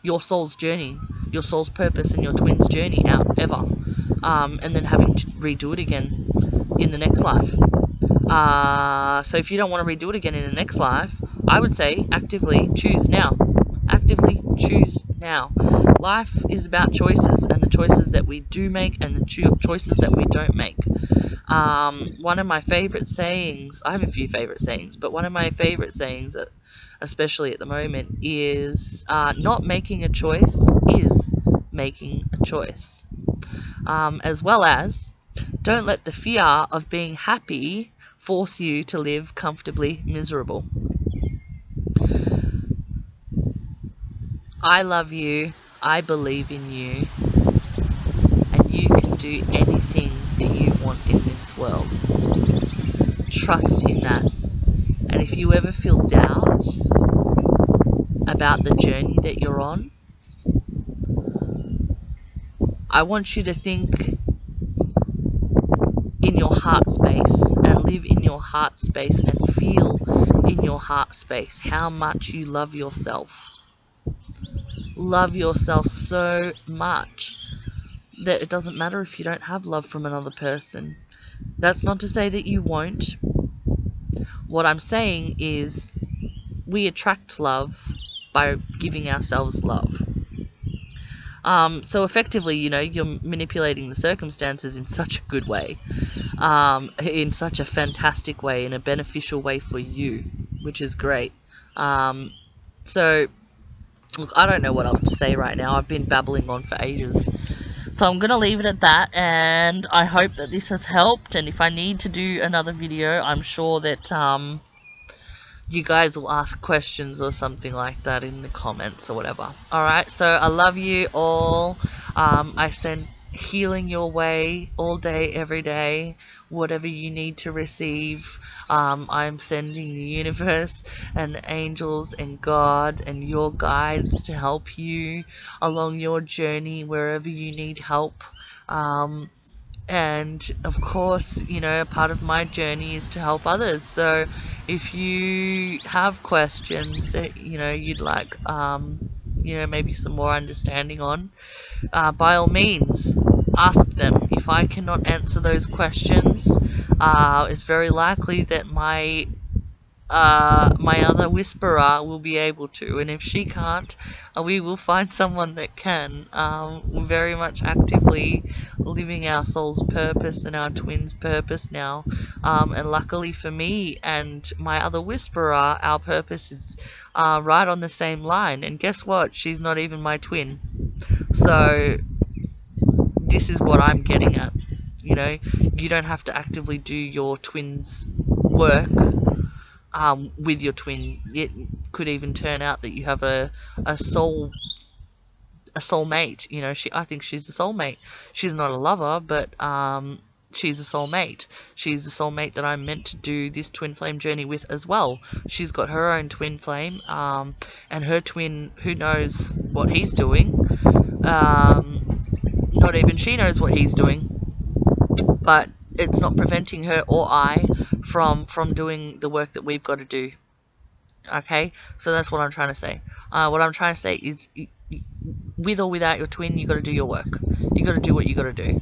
your soul's journey, your soul's purpose, and your twin's journey out ever, and then having to redo it again in the next life. So if you don't want to redo it again in the next life, I would say actively choose now. Actively choose now. Life is about choices, and the choices that we do make and the choices that we don't make. One of my favorite sayings, I have a few favorite sayings, but one of my favorite sayings, especially at the moment, is not making a choice is making a choice. As well as, don't let the fear of being happy force you to live comfortably miserable. I love you, I believe in you, and you can do anything that you want in this world. Trust in that. And if you ever feel doubt about the journey that you're on, I want you to think in your heart space and live in your heart space and feel in your heart space how much you love yourself. Love yourself so much that it doesn't matter if you don't have love from another person. That's not to say that you won't. What I'm saying is we attract love by giving ourselves love. So effectively, you're manipulating the circumstances in such a good way, in such a fantastic way, in a beneficial way for you, which is great. So, look, I don't know what else to say right now. I've been babbling on for ages. So I'm going to leave it at that, and I hope that this has helped, and if I need to do another video, I'm sure that you guys will ask questions or something like that in the comments or whatever. Alright, so I love you all. I send healing your way all day, every day, whatever you need to receive. I'm sending the universe and angels and God and your guides to help you along your journey wherever you need help. And of course, a part of my journey is to help others. So if you have questions that you'd like maybe some more understanding on, by all means ask them. If I cannot answer those questions, it's very likely that my other whisperer will be able to, and if she can't, we will find someone that can. We're very much actively living our soul's purpose and our twin's purpose now, and luckily for me and my other whisperer, our purpose is right on the same line, and guess what, she's not even my twin. So this is what I'm getting at. You don't have to actively do your twin's work with your twin. It could even turn out that you have a soulmate. I think she's a soulmate. She's not a lover, but she's a soulmate. She's the soulmate that I'm meant to do this twin flame journey with as well. She's got her own twin flame, and her twin, who knows what he's doing. Not even she knows what he's doing, but it's not preventing her or I from doing the work that we've got to do. Okay, so that's what I'm trying to say. What I'm trying to say is, with or without your twin, you got to do your work. You got to do what you got to do.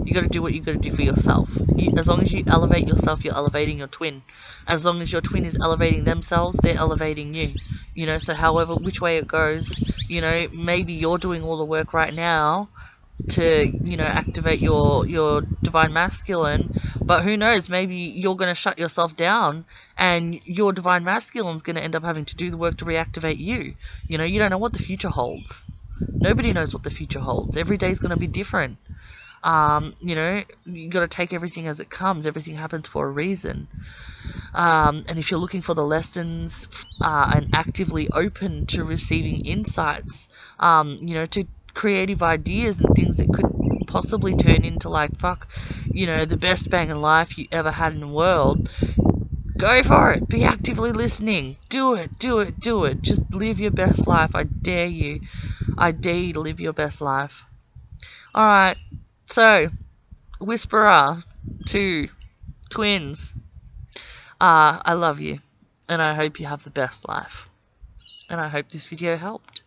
You got to do what you got to do for yourself. As long as you elevate yourself, you're elevating your twin. As long as your twin is elevating themselves, they're elevating you. So however, which way it goes, maybe you're doing all the work right now to activate your divine masculine, but who knows, maybe you're going to shut yourself down and your divine masculine's going to end up having to do the work to reactivate you. You don't know what the future holds. Nobody knows what the future holds. Every day's going to be different. You got to take everything as it comes. Everything happens for a reason. And if you're looking for the lessons and actively open to receiving insights, to creative ideas and things that could possibly turn into the best bang in life you ever had in the world, go for it. Be actively listening. Do it. Just live your best life. I dare you to live your best life. Alright, so whisperer to twins, I love you, and I hope you have the best life, and I hope this video helped.